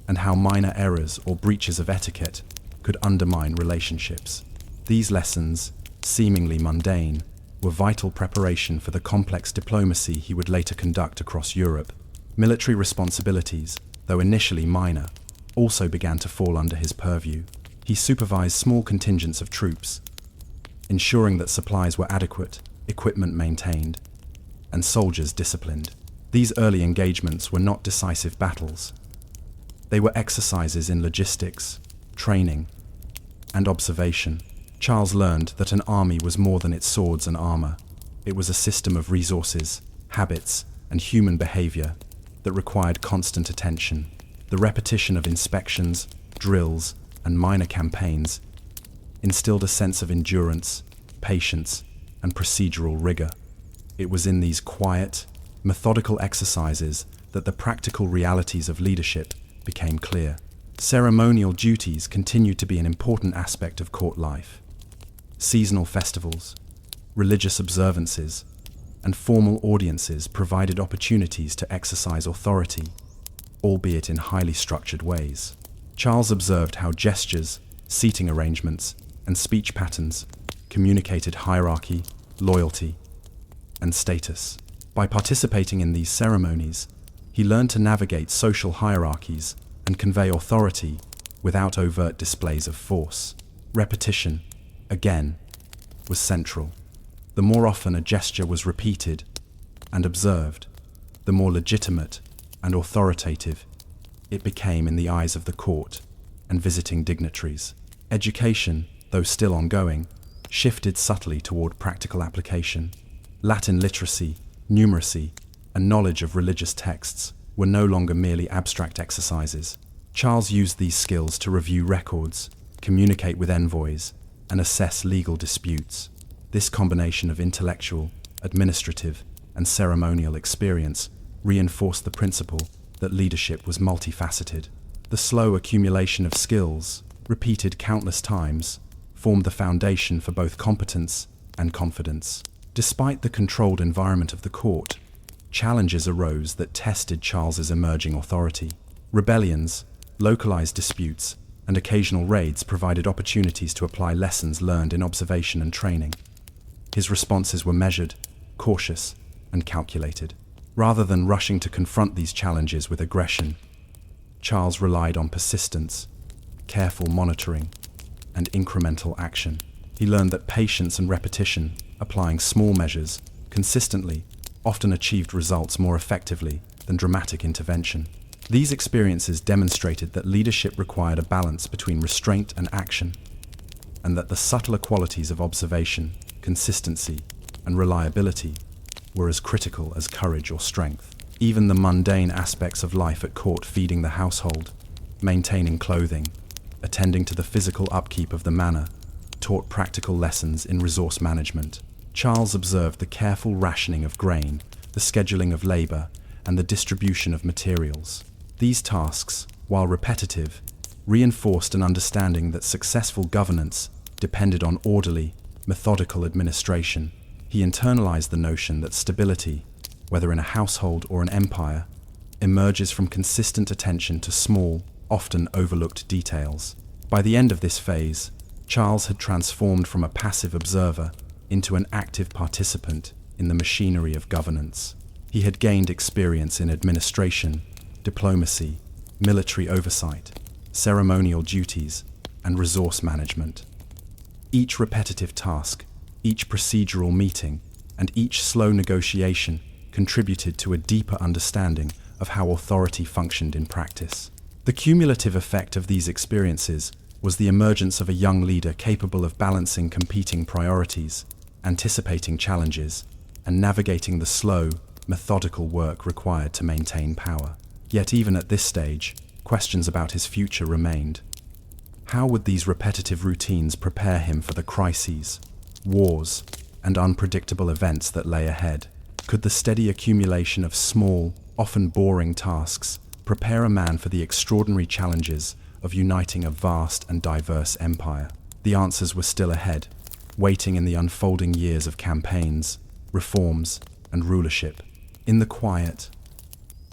and how minor errors or breaches of etiquette could undermine relationships. These lessons, seemingly mundane, were vital preparation for the complex diplomacy he would later conduct across Europe. Military responsibilities, though initially minor, also began to fall under his purview. He supervised small contingents of troops, ensuring that supplies were adequate, equipment maintained, and soldiers disciplined. These early engagements were not decisive battles. They were exercises in logistics, training, and observation. Charles learned that an army was more than its swords and armor. It was a system of resources, habits, and human behavior that required constant attention. The repetition of inspections, drills, and minor campaigns instilled a sense of endurance, patience, and procedural rigor. It was in these quiet, methodical exercises that the practical realities of leadership became clear. Ceremonial duties continued to be an important aspect of court life. Seasonal festivals, religious observances, and formal audiences provided opportunities to exercise authority, albeit in highly structured ways. Charles observed how gestures, seating arrangements, and speech patterns communicated hierarchy, loyalty, and status. By participating in these ceremonies, he learned to navigate social hierarchies and convey authority without overt displays of force. Repetition, again, was central. The more often a gesture was repeated and observed, the more legitimate and authoritative it became in the eyes of the court and visiting dignitaries. Education, though still ongoing, shifted subtly toward practical application. Latin literacy, numeracy, and knowledge of religious texts were no longer merely abstract exercises. Charles used these skills to review records, communicate with envoys, and assess legal disputes. This combination of intellectual, administrative, and ceremonial experience reinforced the principle that leadership was multifaceted. The slow accumulation of skills, repeated countless times, formed the foundation for both competence and confidence. Despite the controlled environment of the court, challenges arose that tested Charles's emerging authority. Rebellions, localized disputes, and occasional raids provided opportunities to apply lessons learned in observation and training. His responses were measured, cautious, and calculated. Rather than rushing to confront these challenges with aggression, Charles relied on persistence, careful monitoring, and incremental action. He learned that patience and repetition, applying small measures, consistently, often achieved results more effectively than dramatic intervention. These experiences demonstrated that leadership required a balance between restraint and action, and that the subtler qualities of observation, consistency, and reliability were as critical as courage or strength. Even the mundane aspects of life at court, feeding the household, maintaining clothing, attending to the physical upkeep of the manor, taught practical lessons in resource management. Charles observed the careful rationing of grain, the scheduling of labor, and the distribution of materials. These tasks, while repetitive, reinforced an understanding that successful governance depended on orderly, methodical administration. He internalized the notion that stability, whether in a household or an empire, emerges from consistent attention to small, often overlooked details. By the end of this phase, Charles had transformed from a passive observer into an active participant in the machinery of governance. He had gained experience in administration, diplomacy, military oversight, ceremonial duties, and resource management. Each repetitive task, each procedural meeting, and each slow negotiation contributed to a deeper understanding of how authority functioned in practice. The cumulative effect of these experiences was the emergence of a young leader capable of balancing competing priorities, anticipating challenges, and navigating the slow, methodical work required to maintain power. Yet even at this stage, questions about his future remained. How would these repetitive routines prepare him for the crises, wars, and unpredictable events that lay ahead? Could the steady accumulation of small, often boring tasks prepare a man for the extraordinary challenges of uniting a vast and diverse empire? The answers were still ahead, waiting in the unfolding years of campaigns, reforms, and rulership. In the quiet,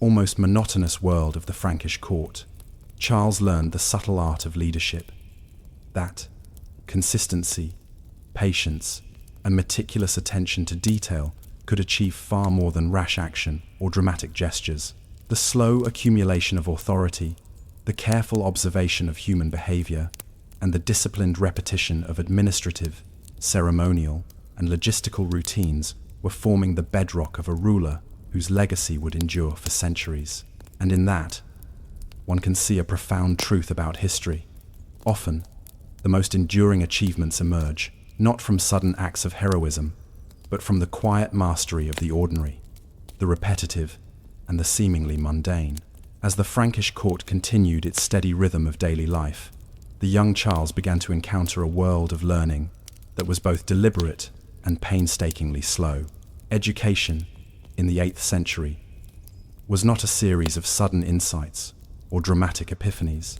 almost monotonous world of the Frankish court, Charles learned the subtle art of leadership. That consistency, patience, and meticulous attention to detail could achieve far more than rash action or dramatic gestures. The slow accumulation of authority, the careful observation of human behavior, and the disciplined repetition of administrative, ceremonial, and logistical routines were forming the bedrock of a ruler whose legacy would endure for centuries. And in that, one can see a profound truth about history. Often, the most enduring achievements emerge not from sudden acts of heroism, but from the quiet mastery of the ordinary, the repetitive, and the seemingly mundane. As the Frankish court continued its steady rhythm of daily life, the young Charles began to encounter a world of learning that was both deliberate and painstakingly slow. Education, in the 8th century, was not a series of sudden insights or dramatic epiphanies.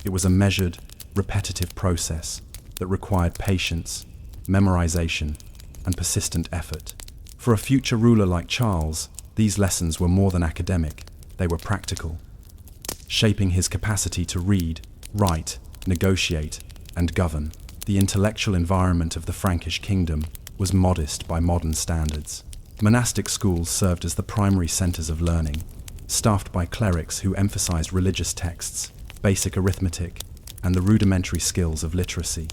It was a measured, repetitive process that required patience, memorization, and persistent effort. For a future ruler like Charles, these lessons were more than academic, they were practical, shaping his capacity to read, write, negotiate, and govern. The intellectual environment of the Frankish kingdom was modest by modern standards. Monastic schools served as the primary centers of learning, staffed by clerics who emphasized religious texts, basic arithmetic, and the rudimentary skills of literacy.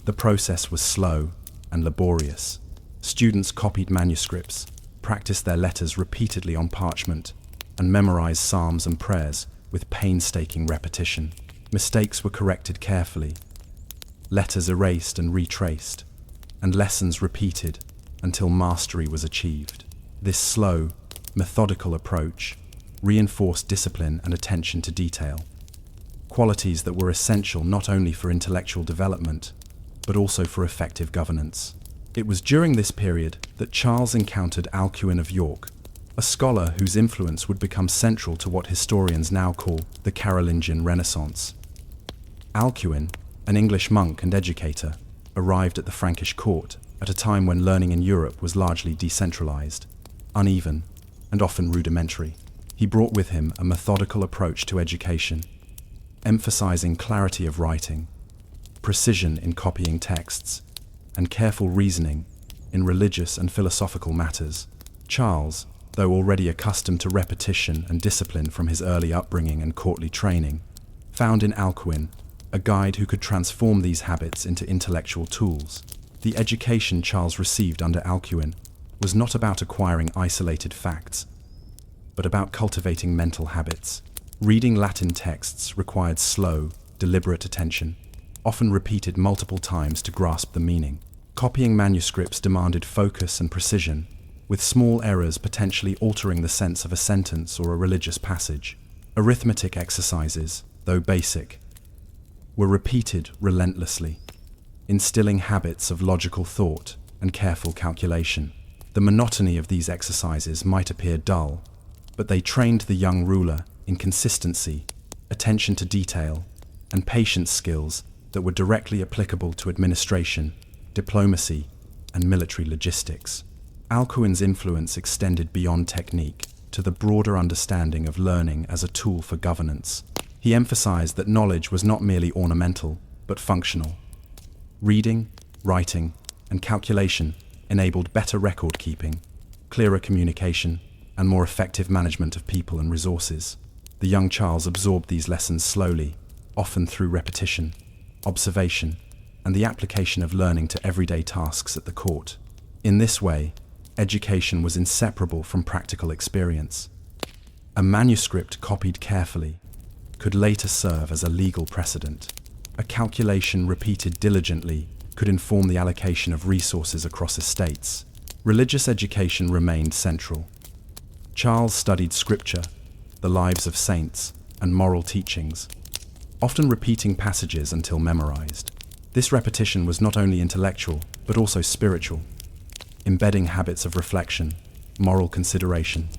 The process was slow and laborious. Students copied manuscripts, practiced their letters repeatedly on parchment, and memorized psalms and prayers with painstaking repetition. Mistakes were corrected carefully, letters erased and retraced, and lessons repeated until mastery was achieved. This slow, methodical approach reinforced discipline and attention to detail, qualities that were essential not only for intellectual development, but also for effective governance. It was during this period that Charles encountered Alcuin of York, a scholar whose influence would become central to what historians now call the Carolingian Renaissance. Alcuin, an English monk and educator, arrived at the Frankish court at a time when learning in Europe was largely decentralized, uneven, and often rudimentary. He brought with him a methodical approach to education, emphasizing clarity of writing, precision in copying texts, and careful reasoning in religious and philosophical matters. Charles, though already accustomed to repetition and discipline from his early upbringing and courtly training, found in Alcuin a guide who could transform these habits into intellectual tools. The education Charles received under Alcuin was not about acquiring isolated facts, but about cultivating mental habits. Reading Latin texts required slow, deliberate attention, often repeated multiple times to grasp the meaning. Copying manuscripts demanded focus and precision, with small errors potentially altering the sense of a sentence or a religious passage. Arithmetic exercises, though basic, were repeated relentlessly, instilling habits of logical thought and careful calculation. The monotony of these exercises might appear dull, but they trained the young ruler in consistency, attention to detail, and patience skills that were directly applicable to administration, diplomacy, and military logistics. Alcuin's influence extended beyond technique to the broader understanding of learning as a tool for governance. He emphasized that knowledge was not merely ornamental, but functional. Reading, writing, and calculation enabled better record keeping, clearer communication, and more effective management of people and resources. The young Charles absorbed these lessons slowly, often through repetition, observation, and the application of learning to everyday tasks at the court. In this way, education was inseparable from practical experience. A manuscript copied carefully could later serve as a legal precedent. A calculation repeated diligently could inform the allocation of resources across estates. Religious education remained central. Charles studied scripture, the lives of saints, and moral teachings, often repeating passages until memorized. This repetition was not only intellectual, but also spiritual, embedding habits of reflection, moral consideration,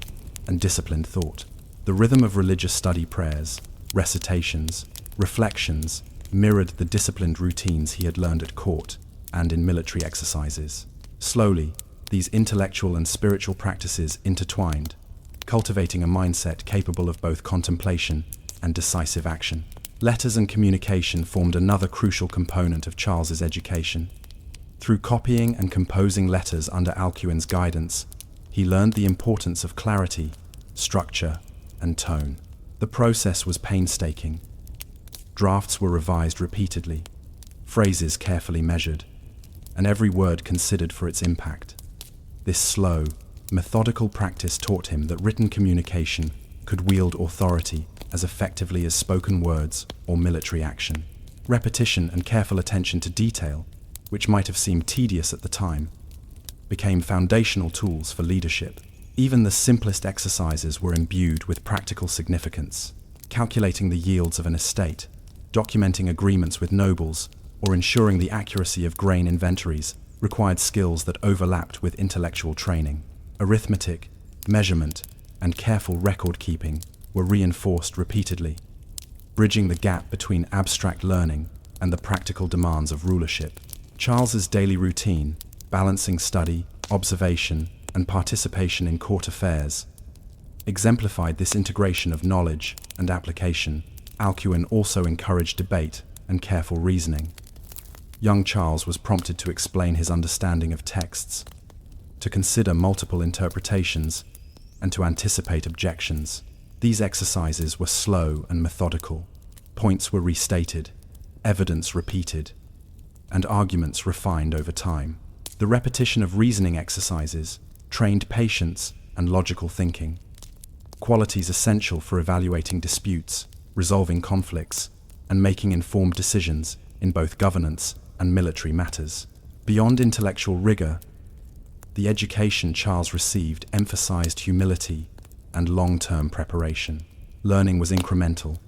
and disciplined thought. The rhythm of religious study prayers, recitations, reflections, mirrored the disciplined routines he had learned at court and in military exercises. Slowly, these intellectual and spiritual practices intertwined, cultivating a mindset capable of both contemplation and decisive action. Letters and communication formed another crucial component of Charles's education. Through copying and composing letters under Alcuin's guidance, he learned the importance of clarity, structure, and tone. The process was painstaking. Drafts were revised repeatedly, phrases carefully measured, and every word considered for its impact. This slow, methodical practice taught him that written communication could wield authority as effectively as spoken words or military action. Repetition and careful attention to detail, which might have seemed tedious at the time, became foundational tools for leadership. Even the simplest exercises were imbued with practical significance, calculating the yields of an estate, documenting agreements with nobles, or ensuring the accuracy of grain inventories required skills that overlapped with intellectual training. Arithmetic, measurement, and careful record-keeping were reinforced repeatedly, bridging the gap between abstract learning and the practical demands of rulership. Charles's daily routine, balancing study, observation, and participation in court affairs, exemplified this integration of knowledge and application. Alcuin also encouraged debate and careful reasoning. Young Charles was prompted to explain his understanding of texts, to consider multiple interpretations, and to anticipate objections. These exercises were slow and methodical. Points were restated, evidence repeated, and arguments refined over time. The repetition of reasoning exercises trained patience and logical thinking, qualities essential for evaluating disputes, resolving conflicts, and making informed decisions in both governance and military matters. Beyond intellectual rigor, the education Charles received emphasized humility and long-term preparation. Learning was incremental.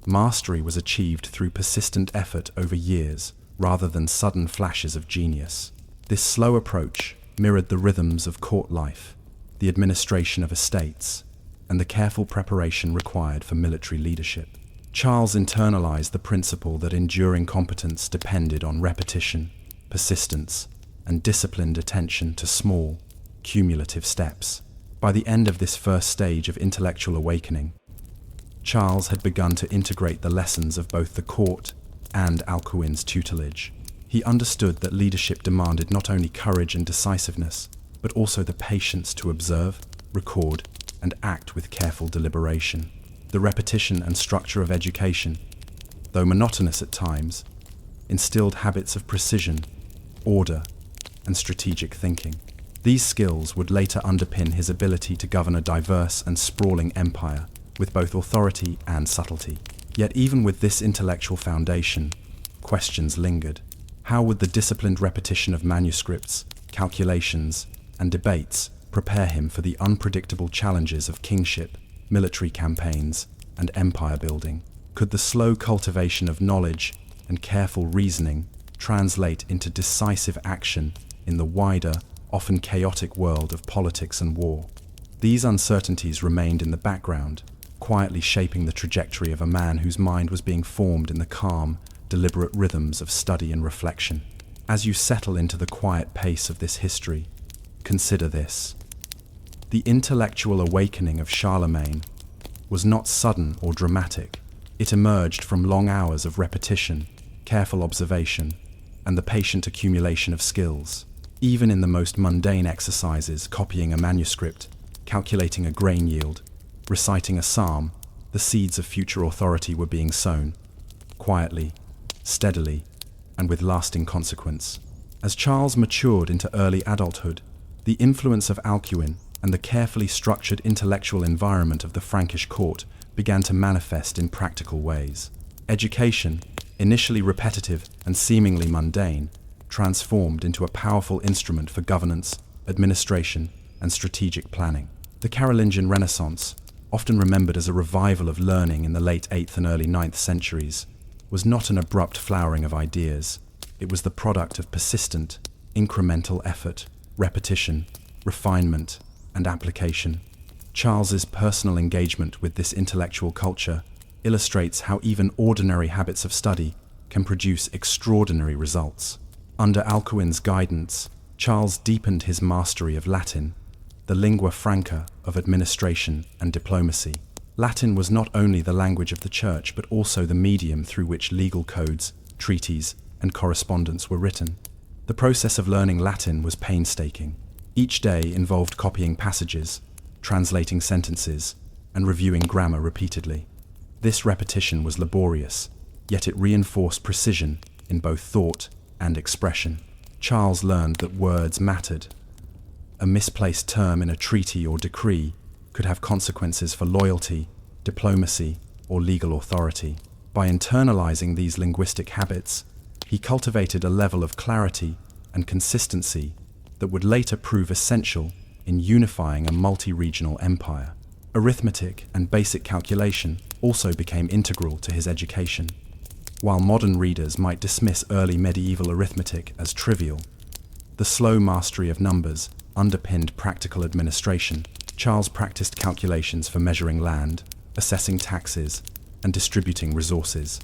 Mastery was achieved through persistent effort over years rather than sudden flashes of genius. This slow approach mirrored the rhythms of court life, the administration of estates, and the careful preparation required for military leadership. Charles internalized the principle that enduring competence depended on repetition, persistence, and disciplined attention to small, cumulative steps. By the end of this first stage of intellectual awakening, Charles had begun to integrate the lessons of both the court and Alcuin's tutelage. He understood that leadership demanded not only courage and decisiveness, but also the patience to observe, record, and act with careful deliberation. The repetition and structure of education, though monotonous at times, instilled habits of precision, order, and strategic thinking. These skills would later underpin his ability to govern a diverse and sprawling empire with both authority and subtlety. Yet even with this intellectual foundation, questions lingered. How would the disciplined repetition of manuscripts, calculations, and debates prepare him for the unpredictable challenges of kingship, military campaigns, and empire building? Could the slow cultivation of knowledge and careful reasoning translate into decisive action in the wider, often chaotic world of politics and war? These uncertainties remained in the background, quietly shaping the trajectory of a man whose mind was being formed in the calm, deliberate rhythms of study and reflection. As you settle into the quiet pace of this history, consider this. The intellectual awakening of Charlemagne was not sudden or dramatic. It emerged from long hours of repetition, careful observation, and the patient accumulation of skills. Even in the most mundane exercises, copying a manuscript, calculating a grain yield, reciting a psalm, the seeds of future authority were being sown, quietly, steadily, and with lasting consequence. As Charles matured into early adulthood, the influence of Alcuin and the carefully structured intellectual environment of the Frankish court began to manifest in practical ways. Education, initially repetitive and seemingly mundane, transformed into a powerful instrument for governance, administration, and strategic planning. The Carolingian Renaissance, often remembered as a revival of learning in the late 8th and early 9th centuries, was not an abrupt flowering of ideas. It was the product of persistent, incremental effort, repetition, refinement, and application. Charles's personal engagement with this intellectual culture illustrates how even ordinary habits of study can produce extraordinary results. Under Alcuin's guidance, Charles deepened his mastery of Latin, the lingua franca of administration and diplomacy. Latin was not only the language of the church, but also the medium through which legal codes, treaties, and correspondence were written. The process of learning Latin was painstaking. Each day involved copying passages, translating sentences, and reviewing grammar repeatedly. This repetition was laborious, yet it reinforced precision in both thought and expression. Charles learned that words mattered. A misplaced term in a treaty or decree could have consequences for loyalty, diplomacy, or legal authority. By internalizing these linguistic habits, he cultivated a level of clarity and consistency that would later prove essential in unifying a multi-regional empire. Arithmetic and basic calculation also became integral to his education. While modern readers might dismiss early medieval arithmetic as trivial, The slow mastery of numbers underpinned practical administration. Charles practiced calculations for measuring land, assessing taxes, and distributing resources.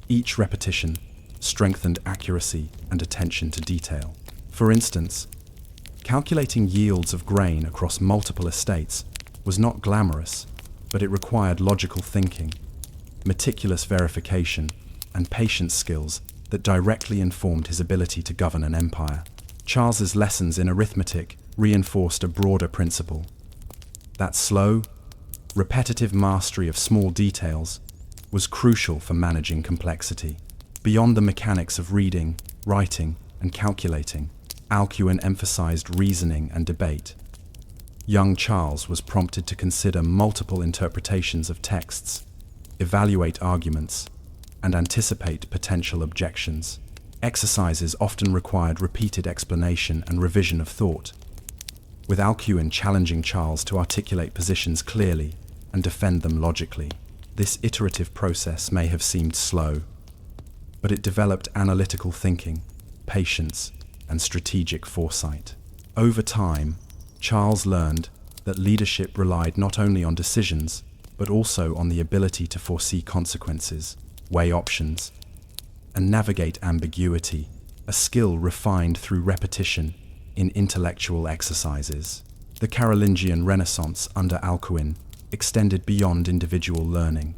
Each repetition strengthened accuracy and attention to detail. For instance, calculating yields of grain across multiple estates was not glamorous, but it required logical thinking, meticulous verification, and patience skills that directly informed his ability to govern an empire. Charles's lessons in arithmetic reinforced a broader principle: that slow, repetitive mastery of small details was crucial for managing complexity. Beyond the mechanics of reading, writing, and calculating, Alcuin emphasized reasoning and debate. Young Charles was prompted to consider multiple interpretations of texts, evaluate arguments, and anticipate potential objections. Exercises often required repeated explanation and revision of thought, with Alcuin challenging Charles to articulate positions clearly and defend them logically. This iterative process may have seemed slow, but it developed analytical thinking, patience, and strategic foresight. Over time, Charles learned that leadership relied not only on decisions, but also on the ability to foresee consequences, weigh options, and navigate ambiguity, a skill refined through repetition in intellectual exercises. The Carolingian Renaissance under Alcuin extended beyond individual learning.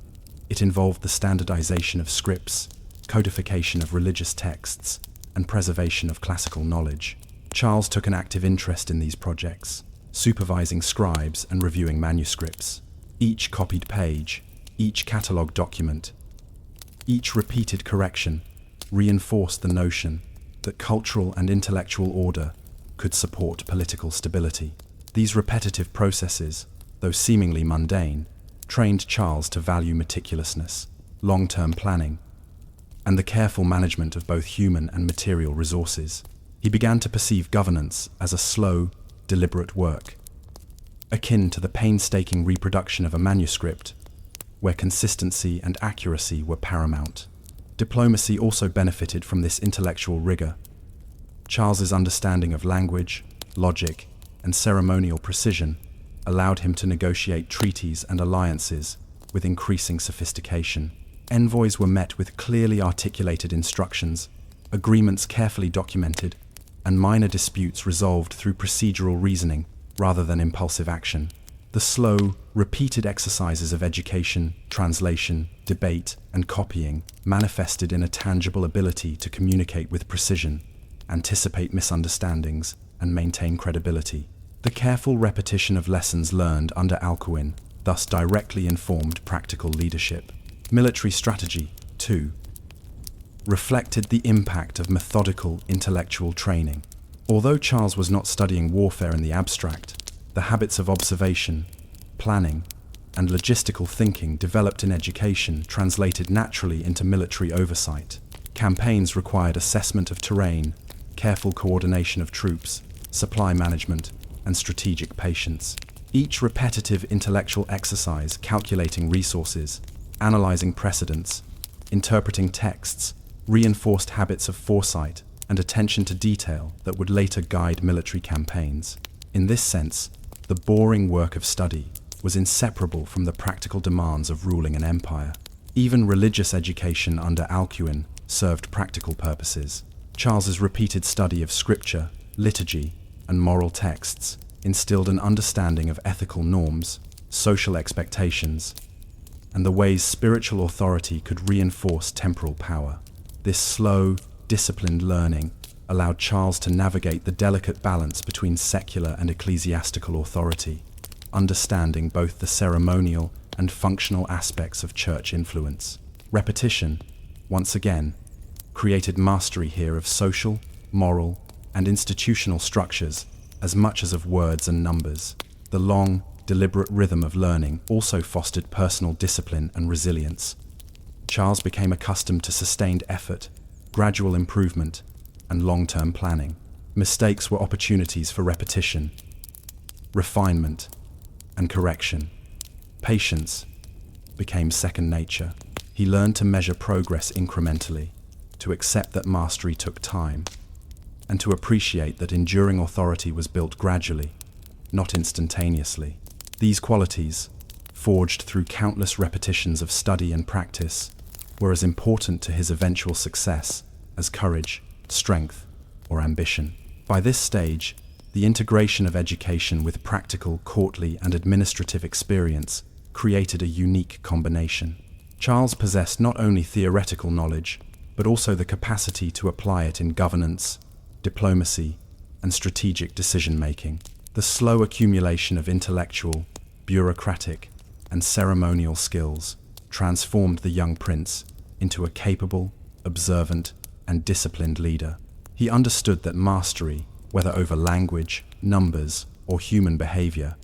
It involved the standardization of scripts, codification of religious texts, and preservation of classical knowledge. Charles took an active interest in these projects, supervising scribes and reviewing manuscripts. Each copied page, each catalogued document, each repeated correction reinforced the notion that cultural and intellectual order could support political stability. These repetitive processes, though seemingly mundane, trained Charles to value meticulousness, long-term planning, and the careful management of both human and material resources. He began to perceive governance as a slow, deliberate work, akin to the painstaking reproduction of a manuscript, where consistency and accuracy were paramount. Diplomacy also benefited from this intellectual rigor. Charles's understanding of language, logic, and ceremonial precision allowed him to negotiate treaties and alliances with increasing sophistication. Envoys were met with clearly articulated instructions, agreements carefully documented, and minor disputes resolved through procedural reasoning rather than impulsive action. The slow, repeated exercises of education, translation, debate, and copying manifested in a tangible ability to communicate with precision, anticipate misunderstandings, and maintain credibility. The careful repetition of lessons learned under Alcuin thus directly informed practical leadership. Military strategy, too, reflected the impact of methodical intellectual training. Although Charles was not studying warfare in the abstract, the habits of observation, planning, and logistical thinking developed in education translated naturally into military oversight. Campaigns required assessment of terrain, careful coordination of troops, supply management, and strategic patience. Each repetitive intellectual exercise calculating resources, analyzing precedents, interpreting texts, reinforced habits of foresight and attention to detail that would later guide military campaigns. In this sense, the boring work of study was inseparable from the practical demands of ruling an empire. Even religious education under Alcuin served practical purposes. Charles's repeated study of scripture, liturgy, and moral texts instilled an understanding of ethical norms, social expectations, and the ways spiritual authority could reinforce temporal power. This slow, disciplined learning allowed Charles to navigate the delicate balance between secular and ecclesiastical authority, understanding both the ceremonial and functional aspects of church influence. Repetition, once again, created mastery here of social, moral, and institutional structures as much as of words and numbers. The long, deliberate rhythm of learning also fostered personal discipline and resilience. Charles became accustomed to sustained effort, gradual improvement, and long-term planning. Mistakes were opportunities for repetition, refinement, and correction. Patience became second nature. He learned to measure progress incrementally, to accept that mastery took time, and to appreciate that enduring authority was built gradually, not instantaneously. These qualities, forged through countless repetitions of study and practice, were as important to his eventual success as courage, strength, or ambition. By this stage, the integration of education with practical, courtly, and administrative experience created a unique combination. Charles possessed not only theoretical knowledge, but also the capacity to apply it in governance, diplomacy, and strategic decision-making. The slow accumulation of intellectual, bureaucratic, and ceremonial skills transformed the young prince into a capable, observant, and disciplined leader. He understood that mastery, whether over language, numbers, or human behavior,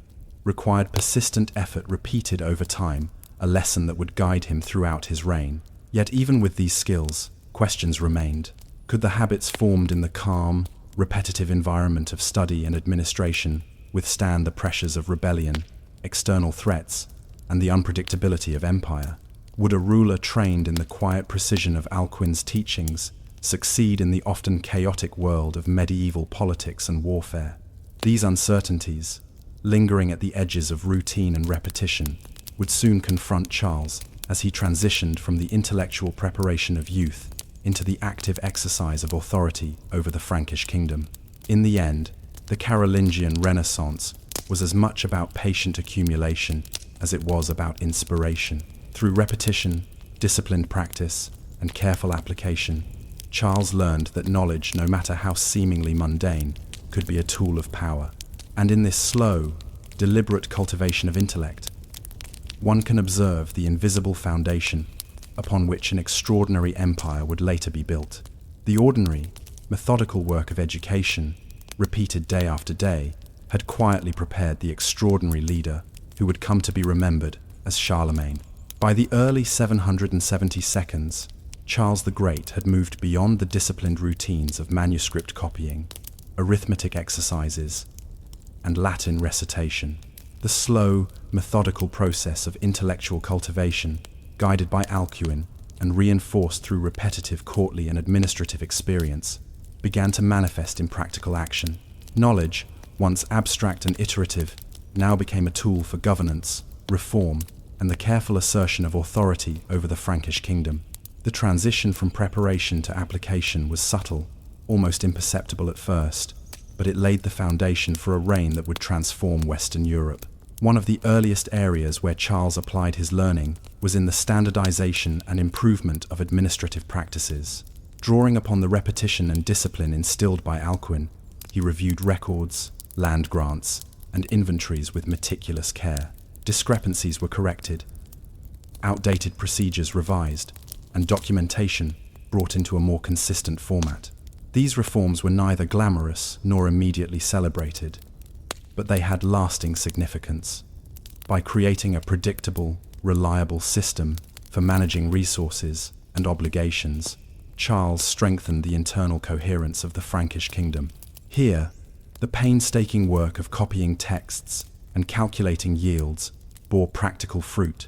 required persistent effort repeated over time, a lesson that would guide him throughout his reign. Yet even with these skills, questions remained. Could the habits formed in the calm, repetitive environment of study and administration withstand the pressures of rebellion, external threats, and the unpredictability of empire? Would a ruler trained in the quiet precision of Alcuin's teachings succeed in the often chaotic world of medieval politics and warfare? These uncertainties, lingering at the edges of routine and repetition, would soon confront Charles as he transitioned from the intellectual preparation of youth into the active exercise of authority over the Frankish kingdom. In the end, the Carolingian Renaissance was as much about patient accumulation as it was about inspiration. Through repetition, disciplined practice, and careful application, Charles learned that knowledge, no matter how seemingly mundane, could be a tool of power. And in this slow, deliberate cultivation of intellect, one can observe the invisible foundation upon which an extraordinary empire would later be built. The ordinary, methodical work of education, repeated day after day, had quietly prepared the extraordinary leader who would come to be remembered as Charlemagne. By the early 772, Charles the Great had moved beyond the disciplined routines of manuscript copying, arithmetic exercises, and Latin recitation. The slow, methodical process of intellectual cultivation, guided by Alcuin and reinforced through repetitive courtly and administrative experience, began to manifest in practical action. Knowledge, once abstract and iterative, now became a tool for governance, reform, and the careful assertion of authority over the Frankish kingdom. The transition from preparation to application was subtle, almost imperceptible at first, but it laid the foundation for a reign that would transform Western Europe. One of the earliest areas where Charles applied his learning was in the standardization and improvement of administrative practices. Drawing upon the repetition and discipline instilled by Alcuin, he reviewed records, land grants, and inventories with meticulous care. Discrepancies were corrected, outdated procedures revised, and documentation brought into a more consistent format. These reforms were neither glamorous nor immediately celebrated, but they had lasting significance. By creating a predictable, reliable system for managing resources and obligations, Charles strengthened the internal coherence of the Frankish kingdom. Here, the painstaking work of copying texts and calculating yields bore practical fruit,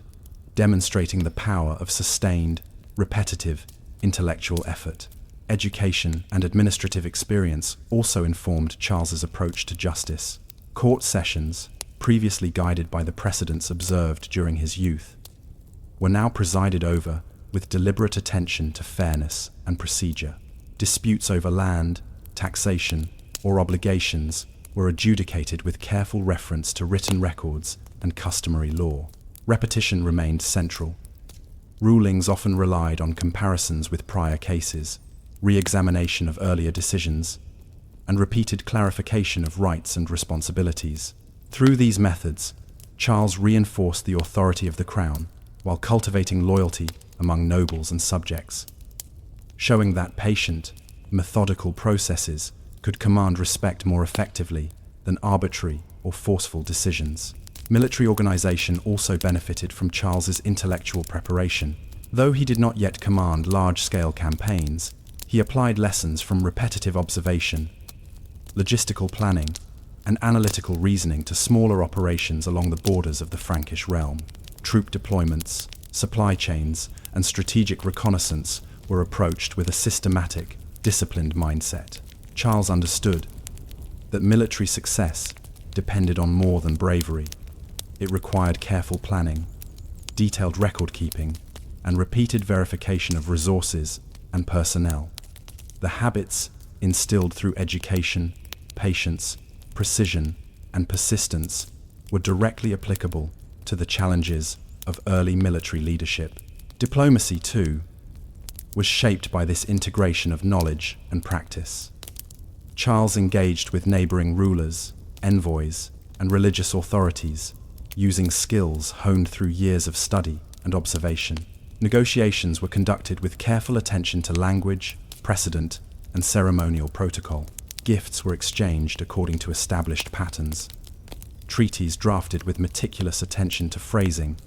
demonstrating the power of sustained, repetitive, intellectual effort. Education and administrative experience also informed Charles's approach to justice. Court sessions, previously guided by the precedents observed during his youth, were now presided over with deliberate attention to fairness and procedure. Disputes over land, taxation, or obligations were adjudicated with careful reference to written records and customary law. Repetition remained central. Rulings often relied on comparisons with prior cases, re-examination of earlier decisions, and repeated clarification of rights and responsibilities. Through these methods, Charles reinforced the authority of the crown while cultivating loyalty among nobles and subjects, showing that patient, methodical processes could command respect more effectively than arbitrary or forceful decisions. Military organization also benefited from Charles's intellectual preparation. Though he did not yet command large-scale campaigns, he applied lessons from repetitive observation, logistical planning, and analytical reasoning to smaller operations along the borders of the Frankish realm. Troop deployments, supply chains, and strategic reconnaissance were approached with a systematic, disciplined mindset. Charles understood that military success depended on more than bravery. It required careful planning, detailed record-keeping, and repeated verification of resources and personnel. The habits instilled through education, patience, precision, and persistence were directly applicable to the challenges of early military leadership. Diplomacy, too, was shaped by this integration of knowledge and practice. Charles engaged with neighboring rulers, envoys, and religious authorities, using skills honed through years of study and observation. Negotiations were conducted with careful attention to language, precedent, and ceremonial protocol. Gifts were exchanged according to established patterns. Treaties drafted with meticulous attention to phrasing,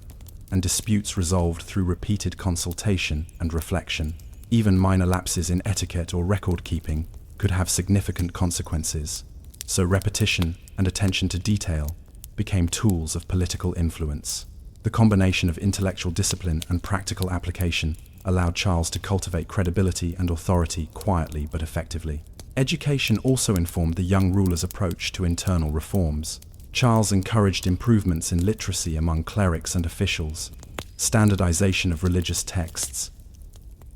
and disputes resolved through repeated consultation and reflection. Even minor lapses in etiquette or record-keeping could have significant consequences, so repetition and attention to detail became tools of political influence. The combination of intellectual discipline and practical application allowed Charles to cultivate credibility and authority quietly but effectively. Education also informed the young ruler's approach to internal reforms. Charles encouraged improvements in literacy among clerics and officials, standardization of religious texts,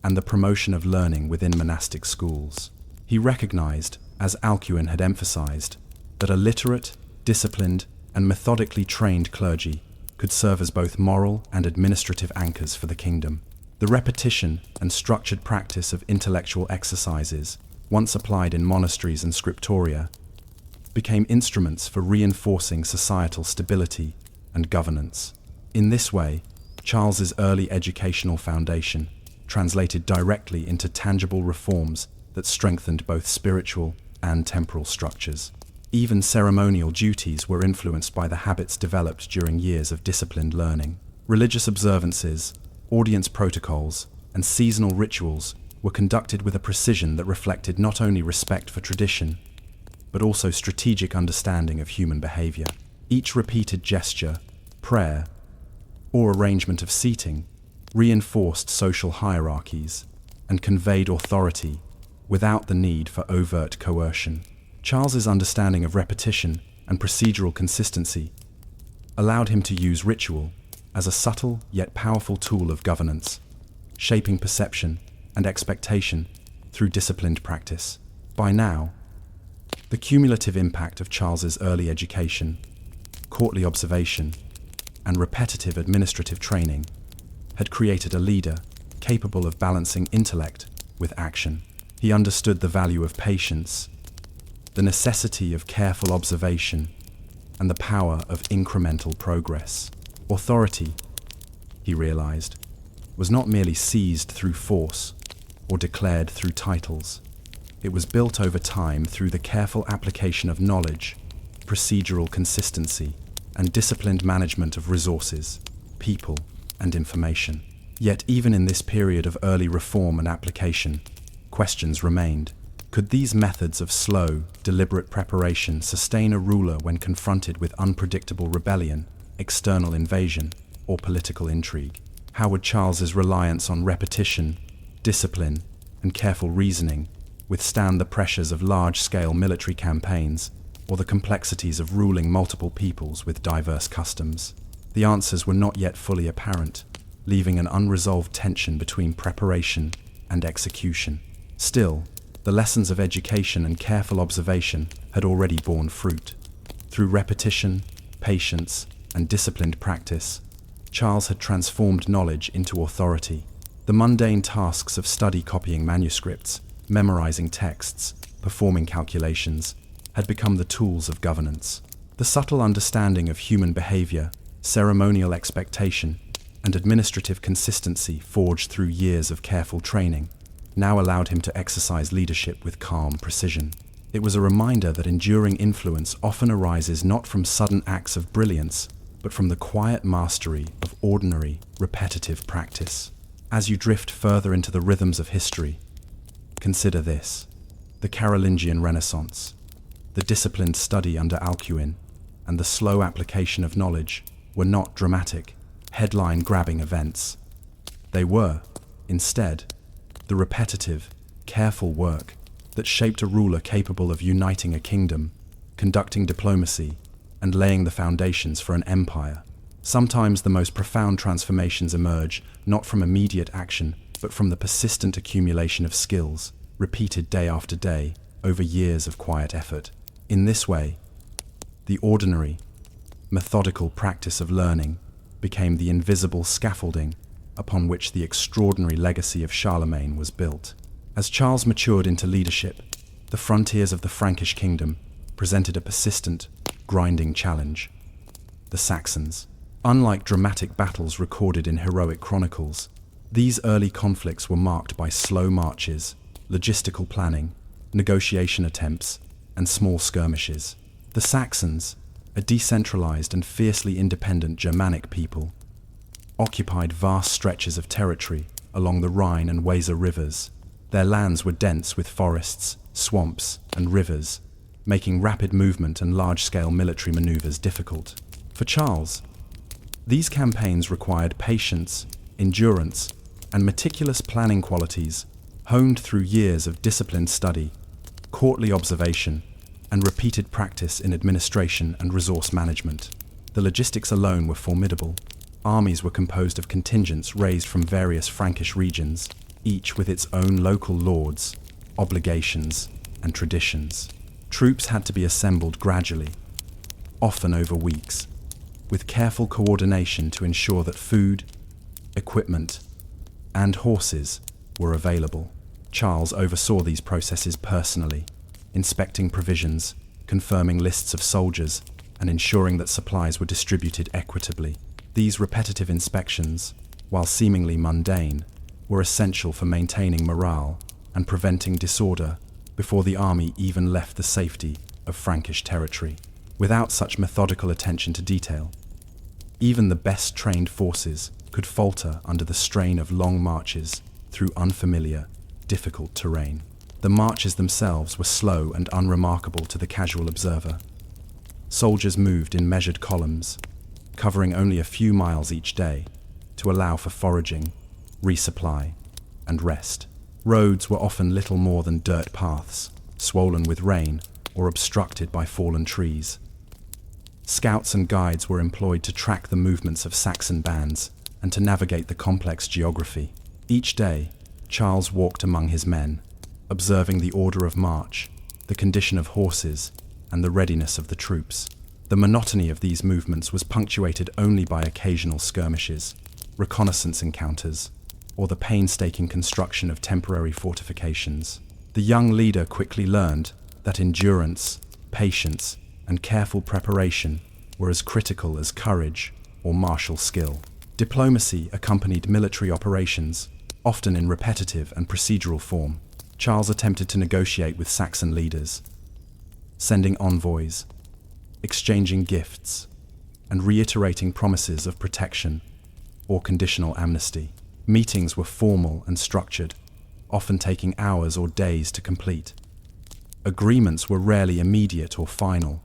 and the promotion of learning within monastic schools. He recognized, as Alcuin had emphasized, that a literate, disciplined, and methodically trained clergy could serve as both moral and administrative anchors for the kingdom. The repetition and structured practice of intellectual exercises, once applied in monasteries and scriptoria, became instruments for reinforcing societal stability and governance. In this way, Charles's early educational foundation translated directly into tangible reforms that strengthened both spiritual and temporal structures. Even ceremonial duties were influenced by the habits developed during years of disciplined learning. Religious observances, audience protocols, and seasonal rituals were conducted with a precision that reflected not only respect for tradition, but also strategic understanding of human behavior. Each repeated gesture, prayer, or arrangement of seating reinforced social hierarchies and conveyed authority without the need for overt coercion. Charles's understanding of repetition and procedural consistency allowed him to use ritual as a subtle yet powerful tool of governance, shaping perception and expectation through disciplined practice. By now, the cumulative impact of Charles's early education, courtly observation, and repetitive administrative training had created a leader capable of balancing intellect with action. He understood the value of patience, the necessity of careful observation, and the power of incremental progress. Authority, he realized, was not merely seized through force or declared through titles. It was built over time through the careful application of knowledge, procedural consistency, and disciplined management of resources, people, and information. Yet even in this period of early reform and application, questions remained. Could these methods of slow, deliberate preparation sustain a ruler when confronted with unpredictable rebellion, external invasion, or political intrigue? How would Charles's reliance on repetition, discipline, and careful reasoning withstand the pressures of large-scale military campaigns or the complexities of ruling multiple peoples with diverse customs? The answers were not yet fully apparent, leaving an unresolved tension between preparation and execution. Still, the lessons of education and careful observation had already borne fruit. Through repetition, patience, and disciplined practice, Charles had transformed knowledge into authority. The mundane tasks of study copying manuscripts, memorizing texts, performing calculations, had become the tools of governance. The subtle understanding of human behavior, ceremonial expectation, and administrative consistency forged through years of careful training now allowed him to exercise leadership with calm precision. It was a reminder that enduring influence often arises not from sudden acts of brilliance, but from the quiet mastery of ordinary, repetitive practice. As you drift further into the rhythms of history, consider this: the Carolingian Renaissance, the disciplined study under Alcuin, and the slow application of knowledge were not dramatic, headline-grabbing events. They were, instead, the repetitive, careful work that shaped a ruler capable of uniting a kingdom, conducting diplomacy, and laying the foundations for an empire. Sometimes the most profound transformations emerge not from immediate action, but from the persistent accumulation of skills, repeated day after day, over years of quiet effort. In this way, the ordinary, methodical practice of learning became the invisible scaffolding upon which the extraordinary legacy of Charlemagne was built. As Charles matured into leadership, the frontiers of the Frankish kingdom presented a persistent, grinding challenge. The Saxons. Unlike dramatic battles recorded in heroic chronicles, these early conflicts were marked by slow marches, logistical planning, negotiation attempts, and small skirmishes. The Saxons, a decentralized and fiercely independent Germanic people, occupied vast stretches of territory along the Rhine and Weser rivers. Their lands were dense with forests, swamps, and rivers, making rapid movement and large-scale military maneuvers difficult. For Charles, these campaigns required patience, endurance, and meticulous planning qualities honed through years of disciplined study, courtly observation, and repeated practice in administration and resource management. The logistics alone were formidable. Armies were composed of contingents raised from various Frankish regions, each with its own local lords, obligations, and traditions. Troops had to be assembled gradually, often over weeks, with careful coordination to ensure that food, equipment, and horses were available. Charles oversaw these processes personally, inspecting provisions, confirming lists of soldiers, and ensuring that supplies were distributed equitably. These repetitive inspections, while seemingly mundane, were essential for maintaining morale and preventing disorder before the army even left the safety of Frankish territory. Without such methodical attention to detail, even the best trained forces could falter under the strain of long marches through unfamiliar, difficult terrain. The marches themselves were slow and unremarkable to the casual observer. Soldiers moved in measured columns, covering only a few miles each day to allow for foraging, resupply, and rest. Roads were often little more than dirt paths, swollen with rain or obstructed by fallen trees. Scouts and guides were employed to track the movements of Saxon bands and to navigate the complex geography. Each day, Charles walked among his men, observing the order of march, the condition of horses, and the readiness of the troops. The monotony of these movements was punctuated only by occasional skirmishes, reconnaissance encounters, or the painstaking construction of temporary fortifications. The young leader quickly learned that endurance, patience, and careful preparation were as critical as courage or martial skill. Diplomacy accompanied military operations, often in repetitive and procedural form. Charles attempted to negotiate with Saxon leaders, sending envoys, exchanging gifts, and reiterating promises of protection or conditional amnesty. Meetings were formal and structured, often taking hours or days to complete. Agreements were rarely immediate or final.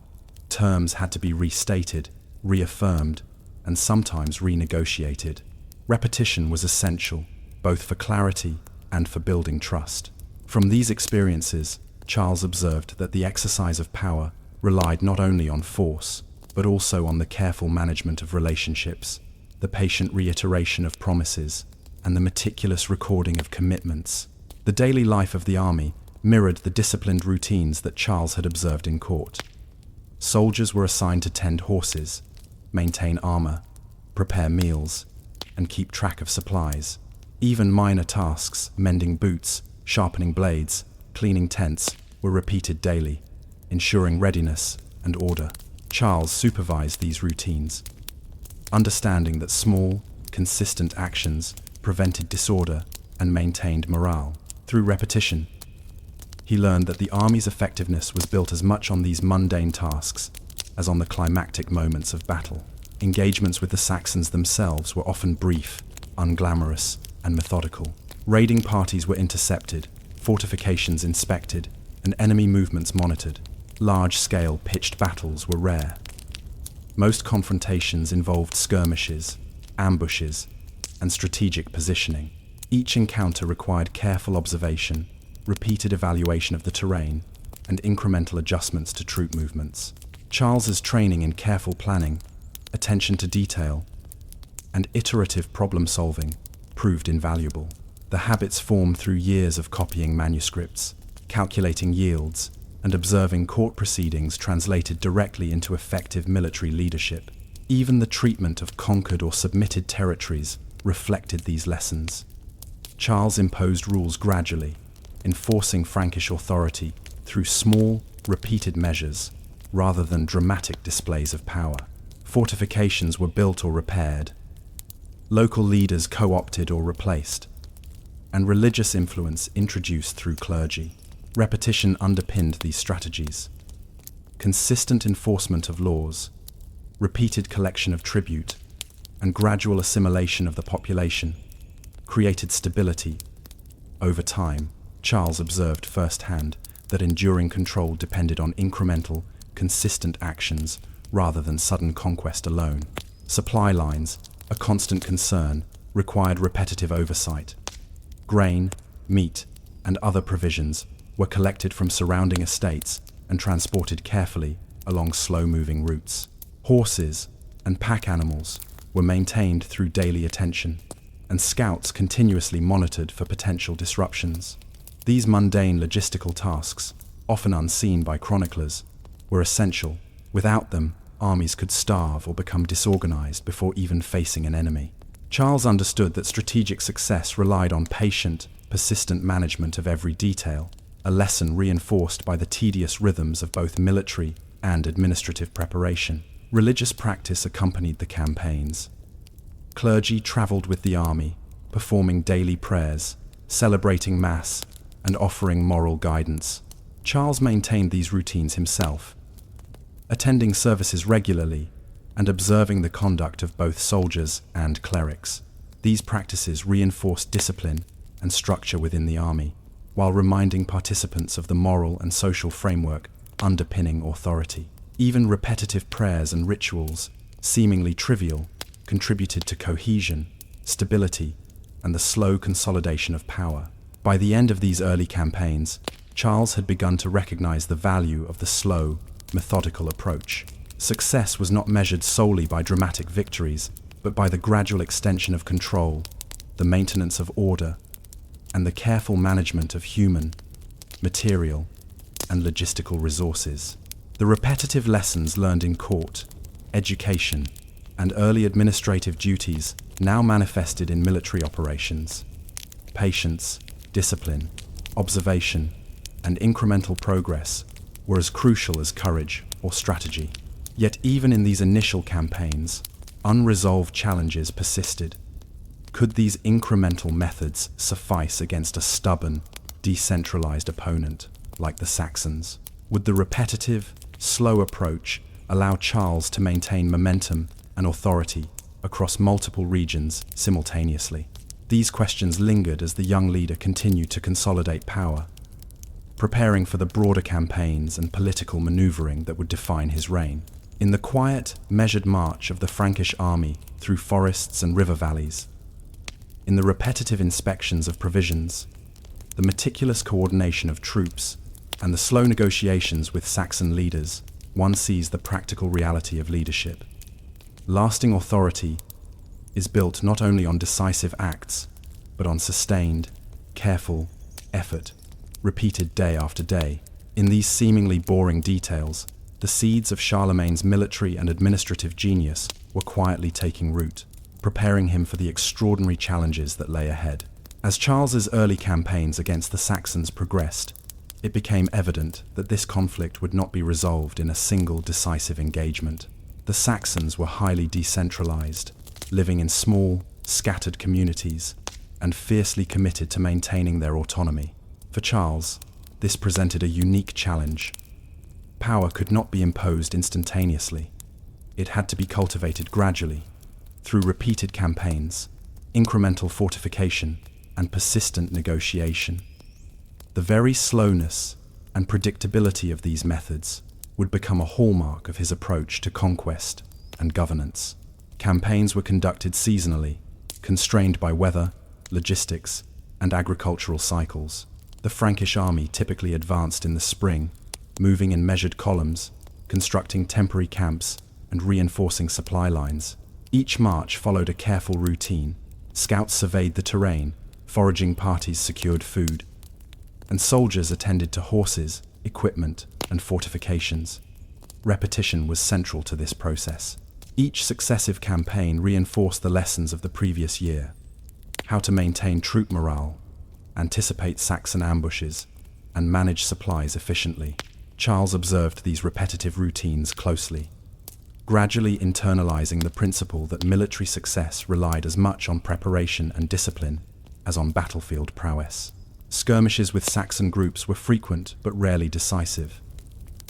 Terms had to be restated, reaffirmed, and sometimes renegotiated. Repetition was essential, both for clarity and for building trust. From these experiences, Charles observed that the exercise of power relied not only on force, but also on the careful management of relationships, the patient reiteration of promises, and the meticulous recording of commitments. The daily life of the army mirrored the disciplined routines that Charles had observed in court. Soldiers were assigned to tend horses, maintain armor, prepare meals, and keep track of supplies. Even minor tasks, mending boots, sharpening blades, cleaning tents, were repeated daily, ensuring readiness and order. Charles supervised these routines, understanding that small, consistent actions prevented disorder and maintained morale. Through repetition, he learned that the army's effectiveness was built as much on these mundane tasks as on the climactic moments of battle. Engagements with the Saxons themselves were often brief, unglamorous, and methodical. Raiding parties were intercepted, fortifications inspected, and enemy movements monitored. Large-scale pitched battles were rare. Most confrontations involved skirmishes, ambushes, and strategic positioning. Each encounter required careful observation, repeated evaluation of the terrain, and incremental adjustments to troop movements. Charles's training in careful planning, attention to detail, and iterative problem-solving proved invaluable. The habits formed through years of copying manuscripts, calculating yields, and observing court proceedings translated directly into effective military leadership. Even the treatment of conquered or submitted territories reflected these lessons. Charles imposed rules gradually, enforcing Frankish authority through small, repeated measures rather than dramatic displays of power. Fortifications were built or repaired, local leaders co-opted or replaced, and religious influence introduced through clergy. Repetition underpinned these strategies. Consistent enforcement of laws, repeated collection of tribute, and gradual assimilation of the population created stability. Over time, Charles observed firsthand that enduring control depended on incremental, consistent actions rather than sudden conquest alone. Supply lines, a constant concern, required repetitive oversight. Grain, meat, and other provisions were collected from surrounding estates and transported carefully along slow-moving routes. Horses and pack animals were maintained through daily attention, and scouts continuously monitored for potential disruptions. These mundane logistical tasks, often unseen by chroniclers, were essential. Without them, armies could starve or become disorganized before even facing an enemy. Charles understood that strategic success relied on patient, persistent management of every detail, a lesson reinforced by the tedious rhythms of both military and administrative preparation. Religious practice accompanied the campaigns. Clergy traveled with the army, performing daily prayers, celebrating Mass, and offering moral guidance. Charles maintained these routines himself, attending services regularly and observing the conduct of both soldiers and clerics. These practices reinforced discipline and structure within the army, while reminding participants of the moral and social framework underpinning authority. Even repetitive prayers and rituals, seemingly trivial, contributed to cohesion, stability, and the slow consolidation of power. By the end of these early campaigns, Charles had begun to recognize the value of the slow, methodical approach. Success was not measured solely by dramatic victories, but by the gradual extension of control, the maintenance of order, and the careful management of human, material, and logistical resources. The repetitive lessons learned in court, education, and early administrative duties now manifested in military operations. Patience, discipline, observation, and incremental progress were as crucial as courage or strategy. Yet even in these initial campaigns, unresolved challenges persisted. Could these incremental methods suffice against a stubborn, decentralized opponent like the Saxons? Would the repetitive, slow approach allow Charles to maintain momentum and authority across multiple regions simultaneously? These questions lingered as the young leader continued to consolidate power, preparing for the broader campaigns and political maneuvering that would define his reign. In the quiet, measured march of the Frankish army through forests and river valleys, in the repetitive inspections of provisions, the meticulous coordination of troops, and the slow negotiations with Saxon leaders, one sees the practical reality of leadership. Lasting authority is built not only on decisive acts, but on sustained, careful effort, repeated day after day. In these seemingly boring details, the seeds of Charlemagne's military and administrative genius were quietly taking root, preparing him for the extraordinary challenges that lay ahead. As Charles's early campaigns against the Saxons progressed, it became evident that this conflict would not be resolved in a single decisive engagement. The Saxons were highly decentralized, living in small, scattered communities, and fiercely committed to maintaining their autonomy. For Charles, this presented a unique challenge. Power could not be imposed instantaneously. It had to be cultivated gradually, through repeated campaigns, incremental fortification, and persistent negotiation. The very slowness and predictability of these methods would become a hallmark of his approach to conquest and governance. Campaigns were conducted seasonally, constrained by weather, logistics, and agricultural cycles. The Frankish army typically advanced in the spring, moving in measured columns, constructing temporary camps, and reinforcing supply lines. Each march followed a careful routine. Scouts surveyed the terrain, foraging parties secured food, and soldiers attended to horses, equipment, and fortifications. Repetition was central to this process. Each successive campaign reinforced the lessons of the previous year: how to maintain troop morale, anticipate Saxon ambushes, and manage supplies efficiently. Charles observed these repetitive routines closely, gradually internalizing the principle that military success relied as much on preparation and discipline as on battlefield prowess. Skirmishes with Saxon groups were frequent but rarely decisive.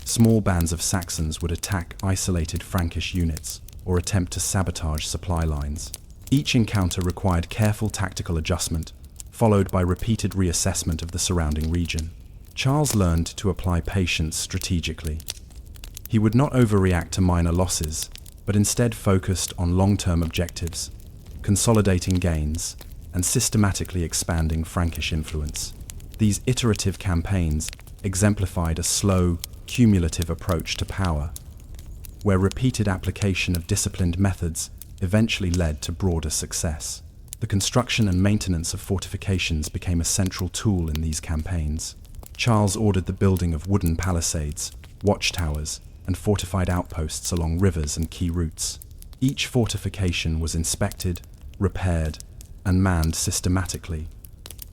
Small bands of Saxons would attack isolated Frankish units or attempt to sabotage supply lines. Each encounter required careful tactical adjustment, followed by repeated reassessment of the surrounding region. Charles learned to apply patience strategically. He would not overreact to minor losses, but instead focused on long-term objectives, consolidating gains, and systematically expanding Frankish influence. These iterative campaigns exemplified a slow, cumulative approach to power, where repeated application of disciplined methods eventually led to broader success. The construction and maintenance of fortifications became a central tool in these campaigns. Charles ordered the building of wooden palisades, watchtowers, and fortified outposts along rivers and key routes. Each fortification was inspected, repaired, and manned systematically,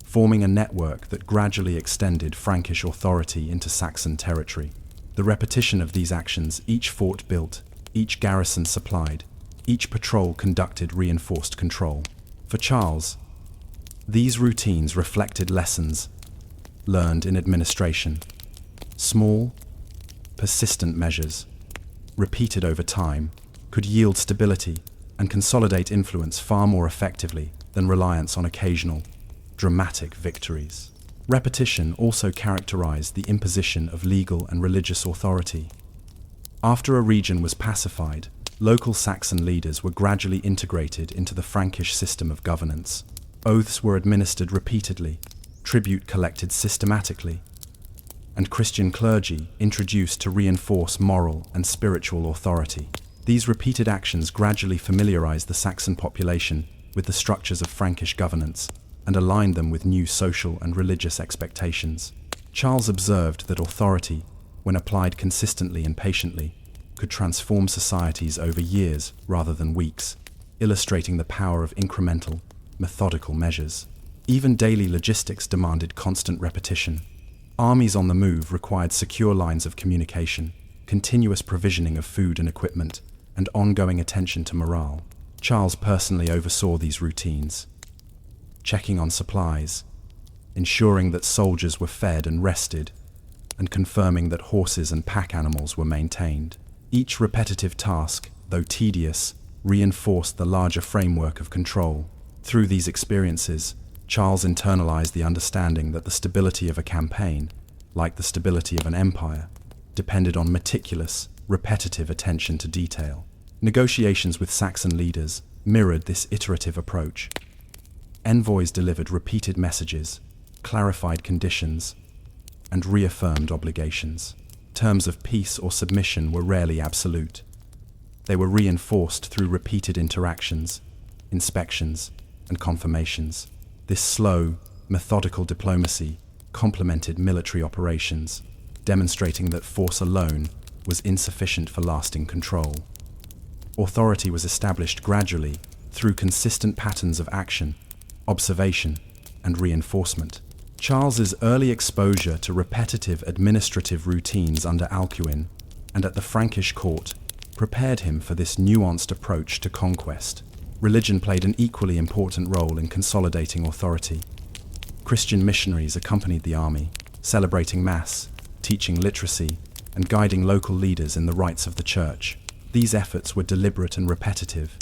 forming a network that gradually extended Frankish authority into Saxon territory. The repetition of these actions, each fort built, each garrison supplied, each patrol conducted, reinforced control. For Charles, these routines reflected lessons learned in administration. Small, persistent measures, repeated over time, could yield stability and consolidate influence far more effectively than reliance on occasional, dramatic victories. Repetition also characterized the imposition of legal and religious authority. After a region was pacified, local Saxon leaders were gradually integrated into the Frankish system of governance. Oaths were administered repeatedly, tribute collected systematically, and Christian clergy introduced to reinforce moral and spiritual authority. These repeated actions gradually familiarized the Saxon population with the structures of Frankish governance and aligned them with new social and religious expectations. Charles observed that authority, when applied consistently and patiently, could transform societies over years rather than weeks, illustrating the power of incremental, methodical measures. Even daily logistics demanded constant repetition. Armies on the move required secure lines of communication, continuous provisioning of food and equipment, and ongoing attention to morale. Charles personally oversaw these routines, checking on supplies, ensuring that soldiers were fed and rested, and confirming that horses and pack animals were maintained. Each repetitive task, though tedious, reinforced the larger framework of control. Through these experiences, Charles internalized the understanding that the stability of a campaign, like the stability of an empire, depended on meticulous, repetitive attention to detail. Negotiations with Saxon leaders mirrored this iterative approach. Envoys delivered repeated messages, clarified conditions, and reaffirmed obligations. Terms of peace or submission were rarely absolute. They were reinforced through repeated interactions, inspections, and confirmations. This slow, methodical diplomacy complemented military operations, demonstrating that force alone was insufficient for lasting control. Authority was established gradually through consistent patterns of action, observation, and reinforcement. Charles's early exposure to repetitive administrative routines under Alcuin and at the Frankish court prepared him for this nuanced approach to conquest. Religion played an equally important role in consolidating authority. Christian missionaries accompanied the army, celebrating Mass, teaching literacy, and guiding local leaders in the rites of the Church. These efforts were deliberate and repetitive.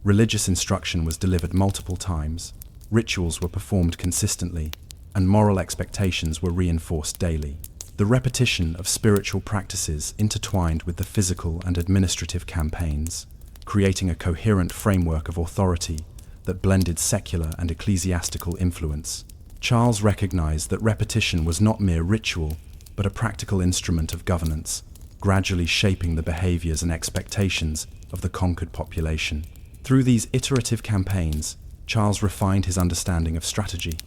Religious instruction was delivered multiple times, rituals were performed consistently, and moral expectations were reinforced daily. The repetition of spiritual practices intertwined with the physical and administrative campaigns, creating a coherent framework of authority that blended secular and ecclesiastical influence. Charles recognized that repetition was not mere ritual, but a practical instrument of governance, gradually shaping the behaviors and expectations of the conquered population. Through these iterative campaigns, Charles refined his understanding of strategy.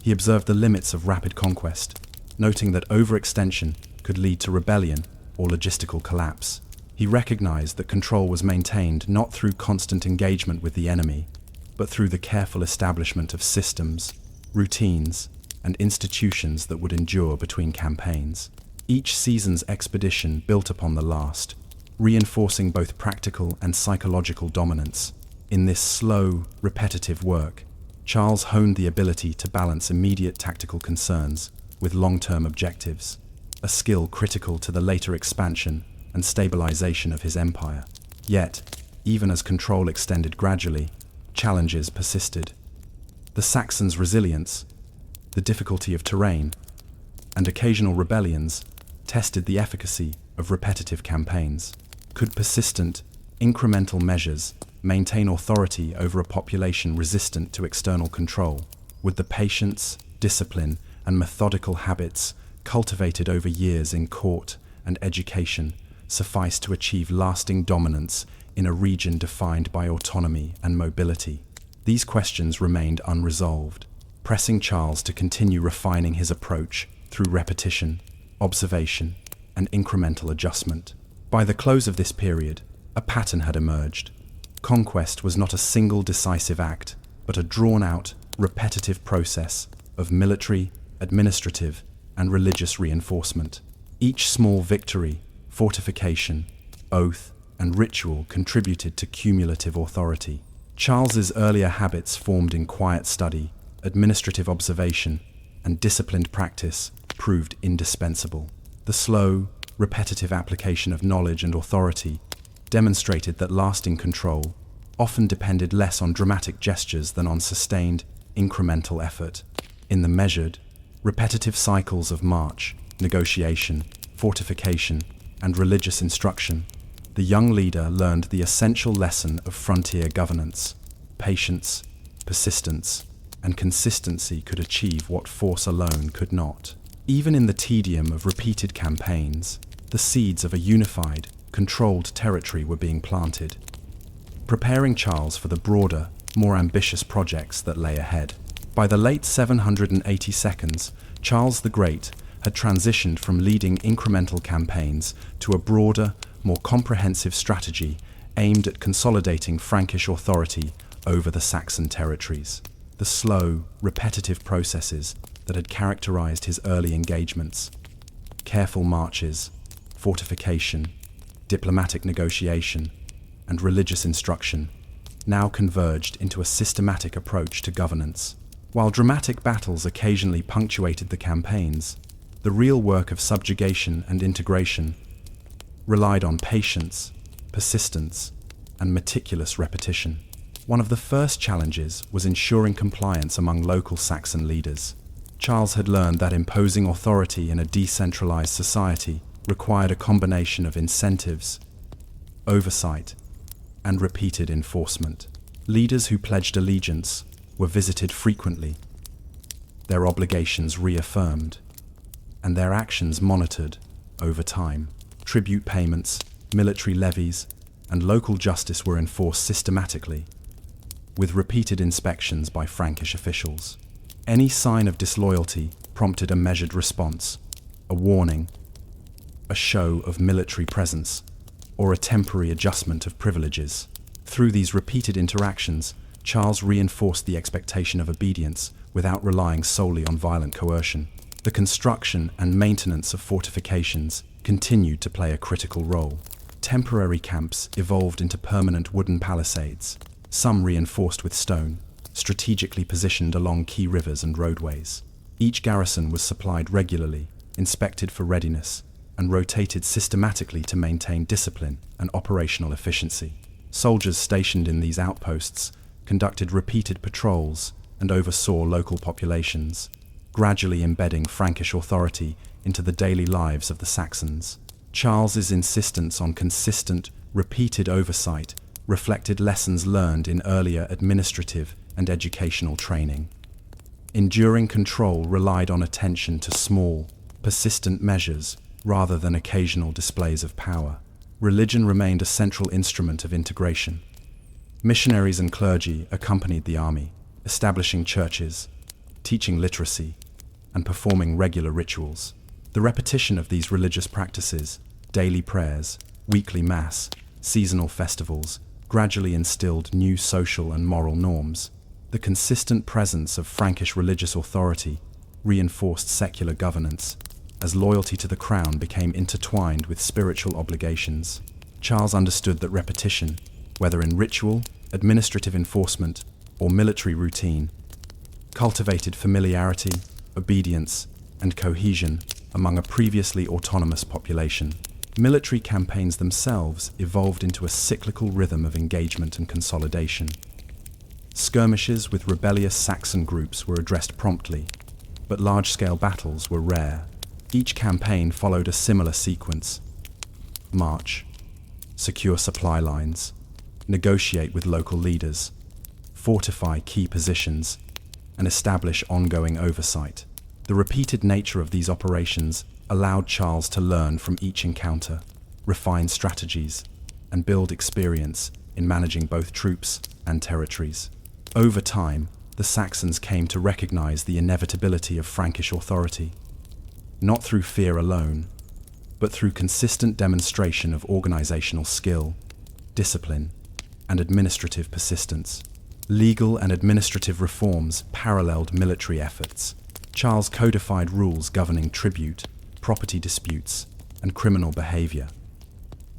He observed the limits of rapid conquest, noting that overextension could lead to rebellion or logistical collapse. He recognized that control was maintained not through constant engagement with the enemy, but through the careful establishment of systems, routines, and institutions that would endure between campaigns. Each season's expedition built upon the last, reinforcing both practical and psychological dominance. In this slow, repetitive work, Charles honed the ability to balance immediate tactical concerns with long-term objectives, a skill critical to the later expansion and stabilization of his empire. Yet, even as control extended gradually, challenges persisted. The Saxons' resilience, the difficulty of terrain, and occasional rebellions tested the efficacy of repetitive campaigns. Could persistent, incremental measures maintain authority over a population resistant to external control? Would the patience, discipline, and methodical habits cultivated over years in court and education suffice to achieve lasting dominance in a region defined by autonomy and mobility? These questions remained unresolved, pressing Charles to continue refining his approach through repetition, observation, and incremental adjustment. By the close of this period, a pattern had emerged. Conquest was not a single decisive act, but a drawn-out, repetitive process of military, administrative, and religious reinforcement. Each small victory, fortification, oath, and ritual contributed to cumulative authority. Charles's earlier habits formed in quiet study, administrative observation, and disciplined practice proved indispensable. The slow, repetitive application of knowledge and authority demonstrated that lasting control often depended less on dramatic gestures than on sustained, incremental effort. In the measured, repetitive cycles of march, negotiation, fortification, and religious instruction, the young leader learned the essential lesson of frontier governance. Patience, persistence, and consistency could achieve what force alone could not. Even in the tedium of repeated campaigns, the seeds of a unified, controlled territory were being planted, preparing Charles for the broader, more ambitious projects that lay ahead. By the late 782, Charles the Great had transitioned from leading incremental campaigns to a broader, more comprehensive strategy aimed at consolidating Frankish authority over the Saxon territories. The slow, repetitive processes that had characterized his early engagements, careful marches, fortification, diplomatic negotiation, and religious instruction, now converged into a systematic approach to governance. While dramatic battles occasionally punctuated the campaigns, the real work of subjugation and integration relied on patience, persistence, and meticulous repetition. One of the first challenges was ensuring compliance among local Saxon leaders. Charles had learned that imposing authority in a decentralized society required a combination of incentives, oversight, and repeated enforcement. Leaders who pledged allegiance were visited frequently, their obligations reaffirmed, and their actions monitored over time. Tribute payments, military levies, and local justice were enforced systematically, with repeated inspections by Frankish officials. Any sign of disloyalty prompted a measured response, a warning, a show of military presence, or a temporary adjustment of privileges. Through these repeated interactions, Charles reinforced the expectation of obedience without relying solely on violent coercion. The construction and maintenance of fortifications continued to play a critical role. Temporary camps evolved into permanent wooden palisades, some reinforced with stone, strategically positioned along key rivers and roadways. Each garrison was supplied regularly, inspected for readiness, and rotated systematically to maintain discipline and operational efficiency. Soldiers stationed in these outposts conducted repeated patrols and oversaw local populations, gradually embedding Frankish authority into the daily lives of the Saxons. Charles's insistence on consistent, repeated oversight reflected lessons learned in earlier administrative and educational training. Enduring control relied on attention to small, persistent measures rather than occasional displays of power. Religion remained a central instrument of integration. Missionaries and clergy accompanied the army, establishing churches, teaching literacy, and performing regular rituals. The repetition of these religious practices, daily prayers, weekly mass, seasonal festivals, gradually instilled new social and moral norms. The consistent presence of Frankish religious authority reinforced secular governance, as loyalty to the crown became intertwined with spiritual obligations. Charles understood that repetition, whether in ritual, administrative enforcement, or military routine, cultivated familiarity, obedience, and cohesion among a previously autonomous population. Military campaigns themselves evolved into a cyclical rhythm of engagement and consolidation. Skirmishes with rebellious Saxon groups were addressed promptly, but large-scale battles were rare. Each campaign followed a similar sequence: march, secure supply lines, negotiate with local leaders, fortify key positions, and establish ongoing oversight. The repeated nature of these operations allowed Charles to learn from each encounter, refine strategies, and build experience in managing both troops and territories. Over time, the Saxons came to recognize the inevitability of Frankish authority, not through fear alone, but through consistent demonstration of organizational skill, discipline, and administrative persistence. Legal and administrative reforms paralleled military efforts. Charles codified rules governing tribute, property disputes, and criminal behavior,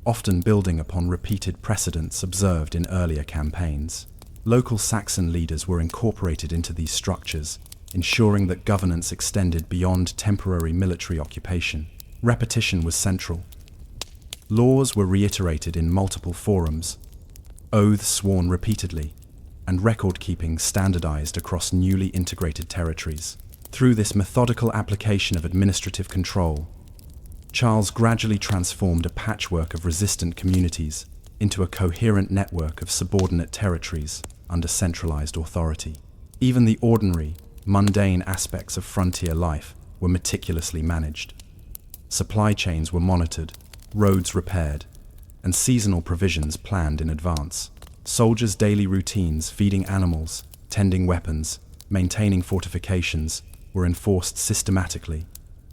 often building upon repeated precedents observed in earlier campaigns. Local Saxon leaders were incorporated into these structures, ensuring that governance extended beyond temporary military occupation. Repetition was central. Laws were reiterated in multiple forums, oaths sworn repeatedly, and record-keeping standardized across newly integrated territories. Through this methodical application of administrative control, Charles gradually transformed a patchwork of resistant communities into a coherent network of subordinate territories under centralized authority. Even the ordinary, mundane aspects of frontier life were meticulously managed. Supply chains were monitored, roads repaired, and seasonal provisions planned in advance. Soldiers' daily routines, feeding animals, tending weapons, maintaining fortifications, were enforced systematically,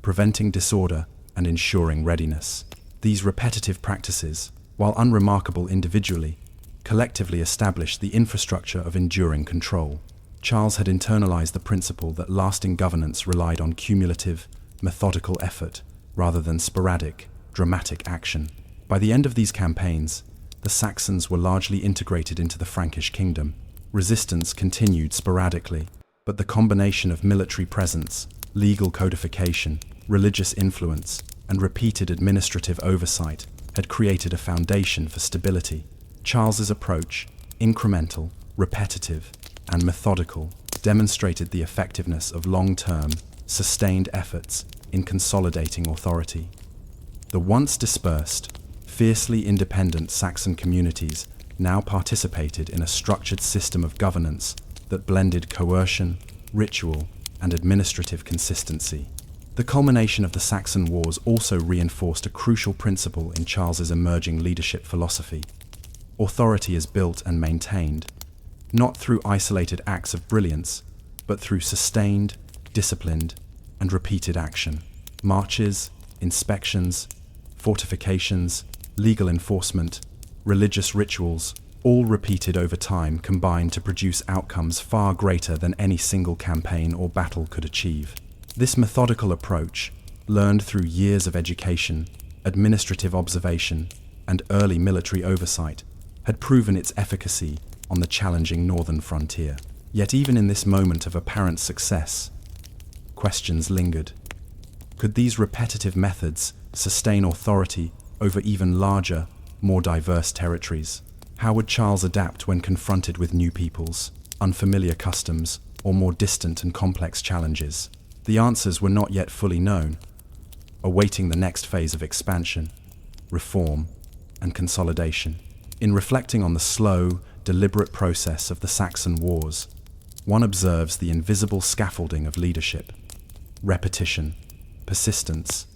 preventing disorder and ensuring readiness. These repetitive practices, while unremarkable individually, collectively established the infrastructure of enduring control. Charles had internalized the principle that lasting governance relied on cumulative, methodical effort rather than sporadic, dramatic action. By the end of these campaigns, the Saxons were largely integrated into the Frankish kingdom. Resistance continued sporadically, but the combination of military presence, legal codification, religious influence, and repeated administrative oversight had created a foundation for stability. Charles's approach, incremental, repetitive, and methodical, demonstrated the effectiveness of long-term, sustained efforts in consolidating authority. The once dispersed, fiercely independent Saxon communities now participated in a structured system of governance that blended coercion, ritual, and administrative consistency. The culmination of the Saxon Wars also reinforced a crucial principle in Charles's emerging leadership philosophy. Authority is built and maintained, not through isolated acts of brilliance, but through sustained, disciplined, and repeated action. Marches, inspections, fortifications, legal enforcement, religious rituals, all repeated over time combined to produce outcomes far greater than any single campaign or battle could achieve. This methodical approach, learned through years of education, administrative observation, and early military oversight, had proven its efficacy on the challenging northern frontier. Yet even in this moment of apparent success, questions lingered. Could these repetitive methods sustain authority over even larger, more diverse territories? How would Charles adapt when confronted with new peoples, unfamiliar customs, or more distant and complex challenges? The answers were not yet fully known, awaiting the next phase of expansion, reform, and consolidation. In reflecting on the slow, deliberate process of the Saxon Wars, one observes the invisible scaffolding of leadership: repetition, persistence,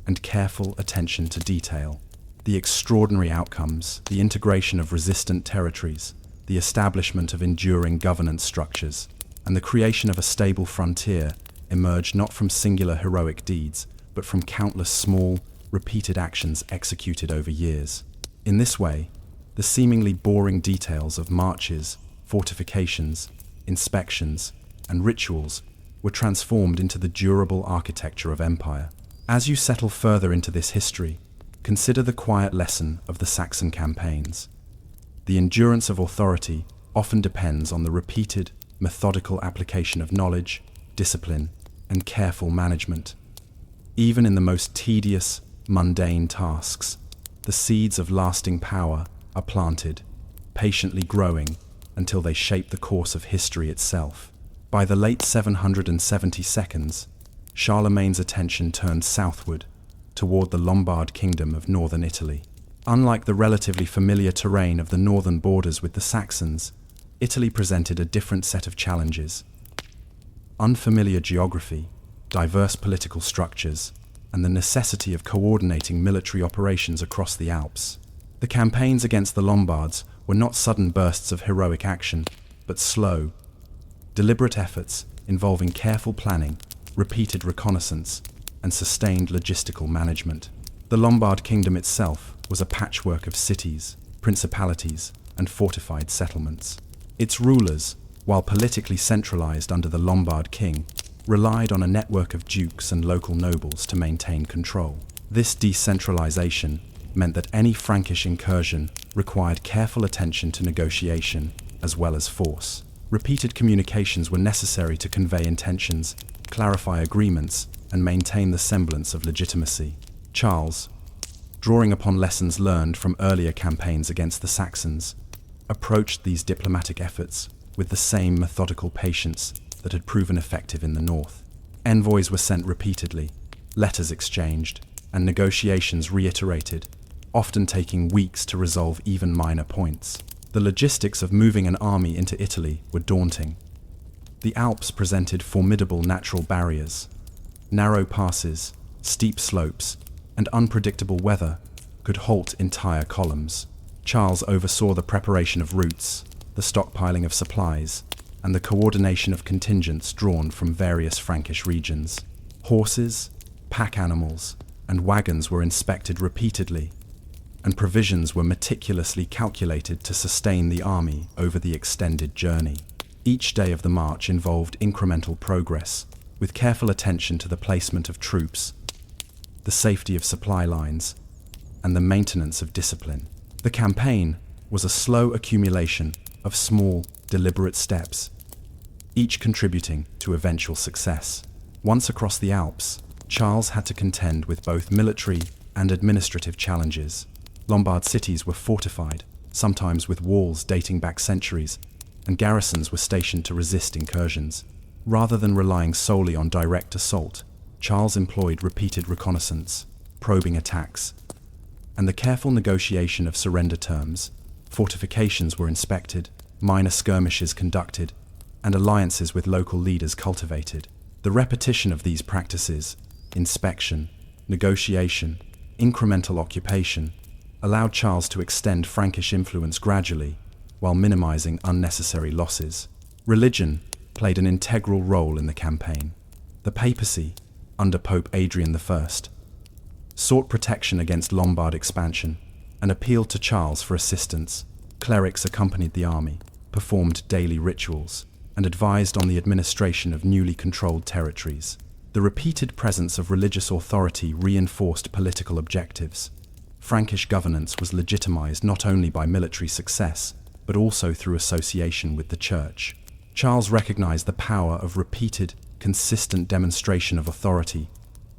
and careful attention to detail. The extraordinary outcomes, the integration of resistant territories, the establishment of enduring governance structures, and the creation of a stable frontier emerge not from singular heroic deeds, but from countless small, repeated actions executed over years. In this way, the seemingly boring details of marches, fortifications, inspections, and rituals were transformed into the durable architecture of empire. As you settle further into this history, consider the quiet lesson of the Saxon campaigns. The endurance of authority often depends on the repeated, methodical application of knowledge, discipline, and careful management. Even in the most tedious, mundane tasks, the seeds of lasting power are planted, patiently growing until they shape the course of history itself. By the late 772, Charlemagne's attention turned southward, toward the Lombard kingdom of northern Italy. Unlike the relatively familiar terrain of the northern borders with the Saxons, Italy presented a different set of challenges. Unfamiliar geography, diverse political structures, and the necessity of coordinating military operations across the Alps. The campaigns against the Lombards were not sudden bursts of heroic action, but slow, deliberate efforts involving careful planning, repeated reconnaissance, and sustained logistical management. The Lombard kingdom itself was a patchwork of cities, principalities, and fortified settlements. Its rulers, while politically centralized under the Lombard king, relied on a network of dukes and local nobles to maintain control. This decentralization meant that any Frankish incursion required careful attention to negotiation as well as force. Repeated communications were necessary to convey intentions, clarify agreements, and maintain the semblance of legitimacy. Charles, drawing upon lessons learned from earlier campaigns against the Saxons, approached these diplomatic efforts with the same methodical patience that had proven effective in the north. Envoys were sent repeatedly, letters exchanged, and negotiations reiterated, often taking weeks to resolve even minor points. The logistics of moving an army into Italy were daunting. The Alps presented formidable natural barriers. Narrow passes, steep slopes, and unpredictable weather could halt entire columns. Charles oversaw the preparation of routes, the stockpiling of supplies, and the coordination of contingents drawn from various Frankish regions. Horses, pack animals, and wagons were inspected repeatedly, and provisions were meticulously calculated to sustain the army over the extended journey. Each day of the march involved incremental progress, with careful attention to the placement of troops, the safety of supply lines, and the maintenance of discipline. The campaign was a slow accumulation of small, deliberate steps, each contributing to eventual success. Once across the Alps, Charles had to contend with both military and administrative challenges. Lombard cities were fortified, sometimes with walls dating back centuries, and garrisons were stationed to resist incursions. Rather than relying solely on direct assault, Charles employed repeated reconnaissance, probing attacks, and the careful negotiation of surrender terms. Fortifications were inspected, minor skirmishes conducted, and alliances with local leaders cultivated. The repetition of these practices, inspection, negotiation, incremental occupation, allowed Charles to extend Frankish influence gradually, while minimizing unnecessary losses. Religion played an integral role in the campaign. The papacy, under Pope Adrian I, sought protection against Lombard expansion and appealed to Charles for assistance. Clerics accompanied the army, performed daily rituals, and advised on the administration of newly controlled territories. The repeated presence of religious authority reinforced political objectives. Frankish governance was legitimized not only by military success, but also through association with the church. Charles recognized the power of repeated, consistent demonstration of authority,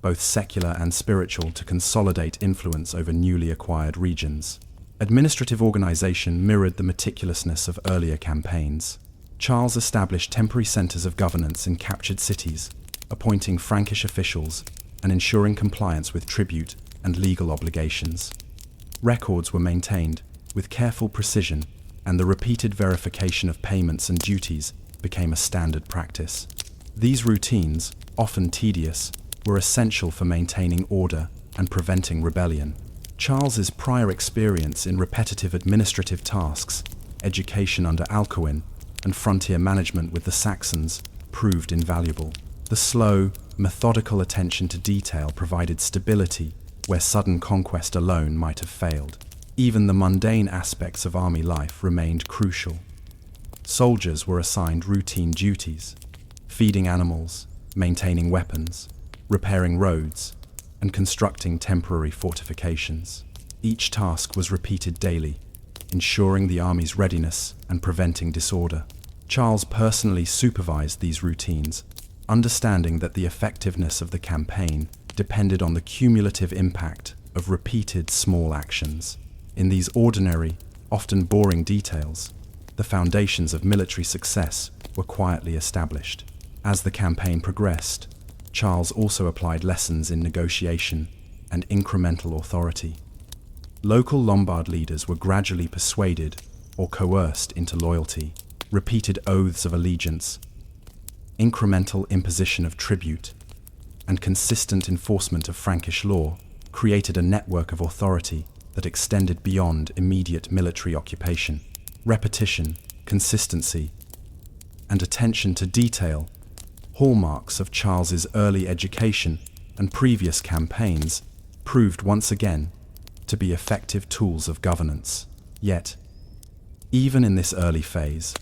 both secular and spiritual, to consolidate influence over newly acquired regions. Administrative organization mirrored the meticulousness of earlier campaigns. Charles established temporary centers of governance in captured cities, appointing Frankish officials and ensuring compliance with tribute and legal obligations. Records were maintained with careful precision, and the repeated verification of payments and duties became a standard practice. These routines, often tedious, were essential for maintaining order and preventing rebellion. Charles's prior experience in repetitive administrative tasks, education under Alcuin, and frontier management with the Saxons proved invaluable. The slow, methodical attention to detail provided stability where sudden conquest alone might have failed. Even the mundane aspects of army life remained crucial. Soldiers were assigned routine duties: feeding animals, maintaining weapons, repairing roads, and constructing temporary fortifications. Each task was repeated daily, ensuring the army's readiness and preventing disorder. Charles personally supervised these routines, understanding that the effectiveness of the campaign depended on the cumulative impact of repeated small actions. In these ordinary, often boring details, the foundations of military success were quietly established. As the campaign progressed, Charles also applied lessons in negotiation and incremental authority. Local Lombard leaders were gradually persuaded or coerced into loyalty. Repeated oaths of allegiance, incremental imposition of tribute, and consistent enforcement of Frankish law created a network of authority that extended beyond immediate military occupation. Repetition, consistency, and attention to detail, hallmarks of Charles's early education and previous campaigns, proved once again to be effective tools of governance. Yet, even in this early phase,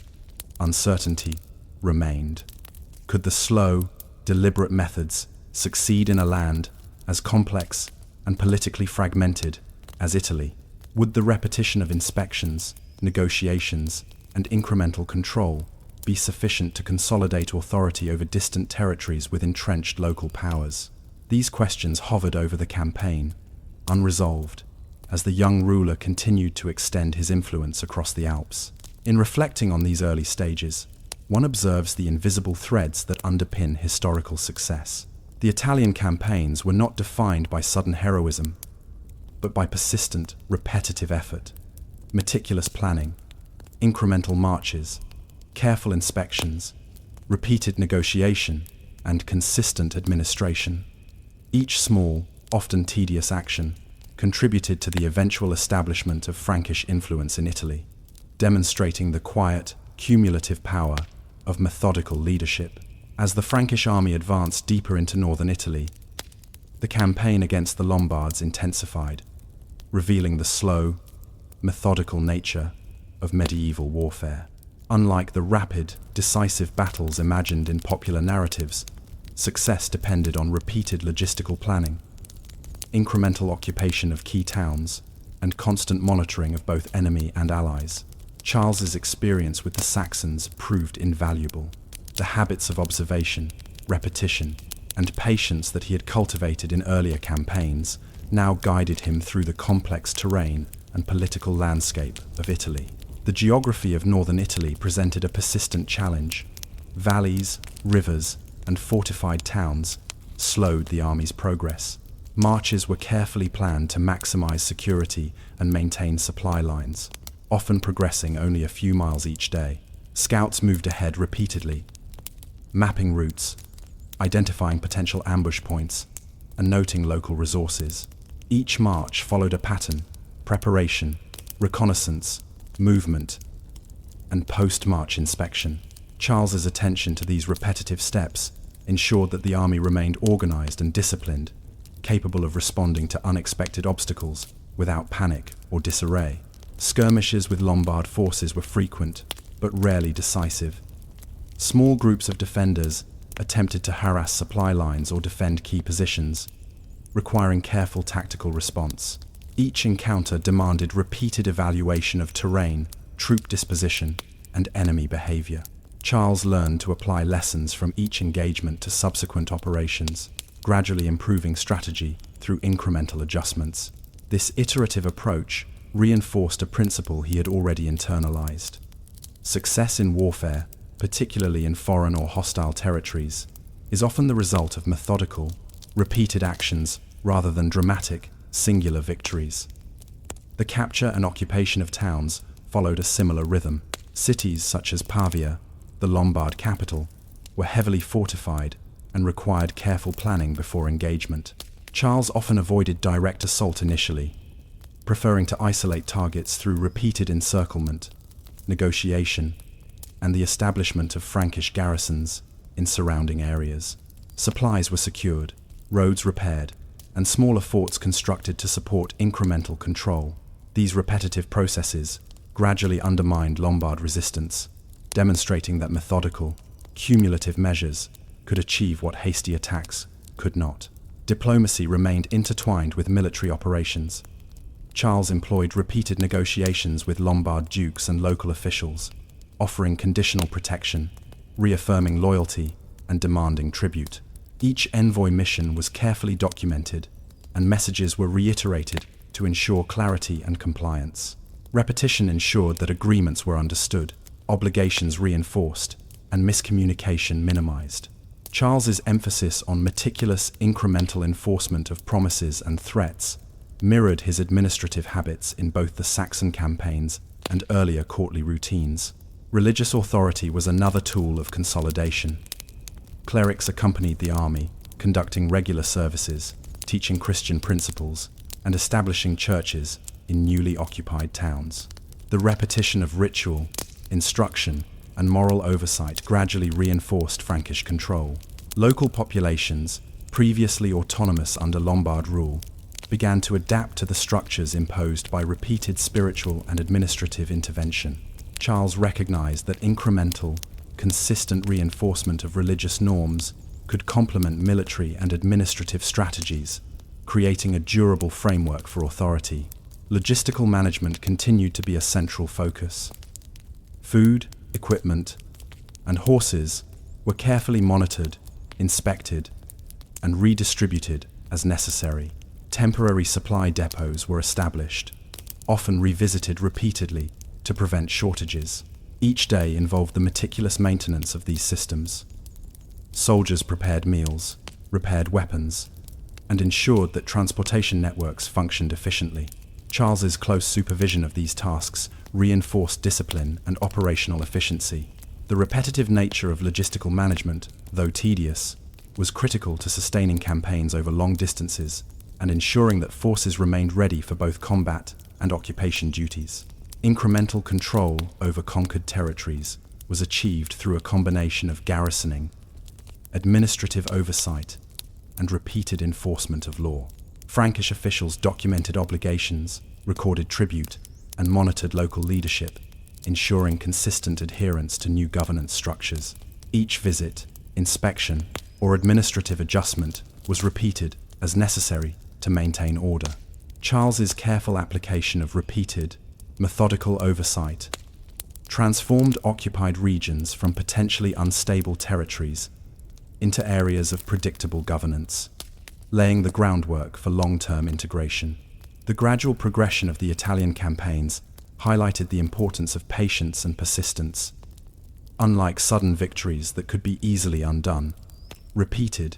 uncertainty remained. Could the slow, deliberate methods succeed in a land as complex and politically fragmented as Italy? Would the repetition of inspections, negotiations, and incremental control be sufficient to consolidate authority over distant territories with entrenched local powers? These questions hovered over the campaign, unresolved, as the young ruler continued to extend his influence across the Alps. In reflecting on these early stages, one observes the invisible threads that underpin historical success. The Italian campaigns were not defined by sudden heroism, but by persistent, repetitive effort, meticulous planning, incremental marches, careful inspections, repeated negotiation, and consistent administration. Each small, often tedious action contributed to the eventual establishment of Frankish influence in Italy, demonstrating the quiet, cumulative power of methodical leadership. As the Frankish army advanced deeper into northern Italy, the campaign against the Lombards intensified, revealing the slow, methodical nature of medieval warfare. Unlike the rapid, decisive battles imagined in popular narratives, success depended on repeated logistical planning, incremental occupation of key towns, and constant monitoring of both enemy and allies. Charles's experience with the Saxons proved invaluable. The habits of observation, repetition, and patience that he had cultivated in earlier campaigns now guided him through the complex terrain and political landscape of Italy. The geography of northern Italy presented a persistent challenge. Valleys, rivers, and fortified towns slowed the army's progress. Marches were carefully planned to maximize security and maintain supply lines, often progressing only a few miles each day. Scouts moved ahead repeatedly, mapping routes, identifying potential ambush points, and noting local resources. Each march followed a pattern: preparation, reconnaissance, movement, and post-march inspection. Charles's attention to these repetitive steps ensured that the army remained organized and disciplined, capable of responding to unexpected obstacles without panic or disarray. Skirmishes with Lombard forces were frequent, but rarely decisive. Small groups of defenders attempted to harass supply lines or defend key positions, requiring careful tactical response. Each encounter demanded repeated evaluation of terrain, troop disposition, and enemy behavior. Charles learned to apply lessons from each engagement to subsequent operations, gradually improving strategy through incremental adjustments. This iterative approach reinforced a principle he had already internalized. Success in warfare, particularly in foreign or hostile territories, is often the result of methodical, repeated actions rather than dramatic, singular victories. The capture and occupation of towns followed a similar rhythm. Cities such as Pavia, the Lombard capital, were heavily fortified and required careful planning before engagement. Charles often avoided direct assault initially, preferring to isolate targets through repeated encirclement, negotiation, and the establishment of Frankish garrisons in surrounding areas. Supplies were secured, roads repaired, and smaller forts constructed to support incremental control. These repetitive processes gradually undermined Lombard resistance, demonstrating that methodical, cumulative measures could achieve what hasty attacks could not. Diplomacy remained intertwined with military operations. Charles employed repeated negotiations with Lombard dukes and local officials, offering conditional protection, reaffirming loyalty, and demanding tribute. Each envoy mission was carefully documented, and messages were reiterated to ensure clarity and compliance. Repetition ensured that agreements were understood, obligations reinforced, and miscommunication minimized. Charles's emphasis on meticulous incremental enforcement of promises and threats mirrored his administrative habits in both the Saxon campaigns and earlier courtly routines. Religious authority was another tool of consolidation. Clerics accompanied the army, conducting regular services, teaching Christian principles, and establishing churches in newly occupied towns. The repetition of ritual, instruction, and moral oversight gradually reinforced Frankish control. Local populations, previously autonomous under Lombard rule, began to adapt to the structures imposed by repeated spiritual and administrative intervention. Charles recognized that incremental, consistent reinforcement of religious norms could complement military and administrative strategies, creating a durable framework for authority. Logistical management continued to be a central focus. Food, equipment, and horses were carefully monitored, inspected, and redistributed as necessary. Temporary supply depots were established, often revisited repeatedly to prevent shortages. Each day involved the meticulous maintenance of these systems. Soldiers prepared meals, repaired weapons, and ensured that transportation networks functioned efficiently. Charles's close supervision of these tasks reinforced discipline and operational efficiency. The repetitive nature of logistical management, though tedious, was critical to sustaining campaigns over long distances and ensuring that forces remained ready for both combat and occupation duties. Incremental control over conquered territories was achieved through a combination of garrisoning, administrative oversight, and repeated enforcement of law. Frankish officials documented obligations, recorded tribute, and monitored local leadership, ensuring consistent adherence to new governance structures. Each visit, inspection, or administrative adjustment was repeated as necessary to maintain order. Charles's careful application of repeated, methodical oversight transformed occupied regions from potentially unstable territories into areas of predictable governance, laying the groundwork for long-term integration. The gradual progression of the Italian campaigns highlighted the importance of patience and persistence. Unlike sudden victories that could be easily undone, repeated,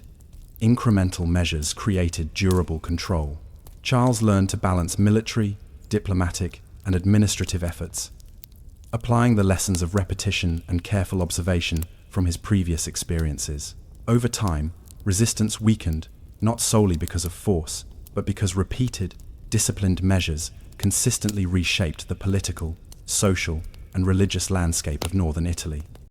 incremental measures created durable control. Charles learned to balance military, diplomatic, and administrative efforts, applying the lessons of repetition and careful observation from his previous experiences. Over time, resistance weakened, not solely because of force, but because repeated, disciplined measures consistently reshaped the political, social, and religious landscape of northern Italy.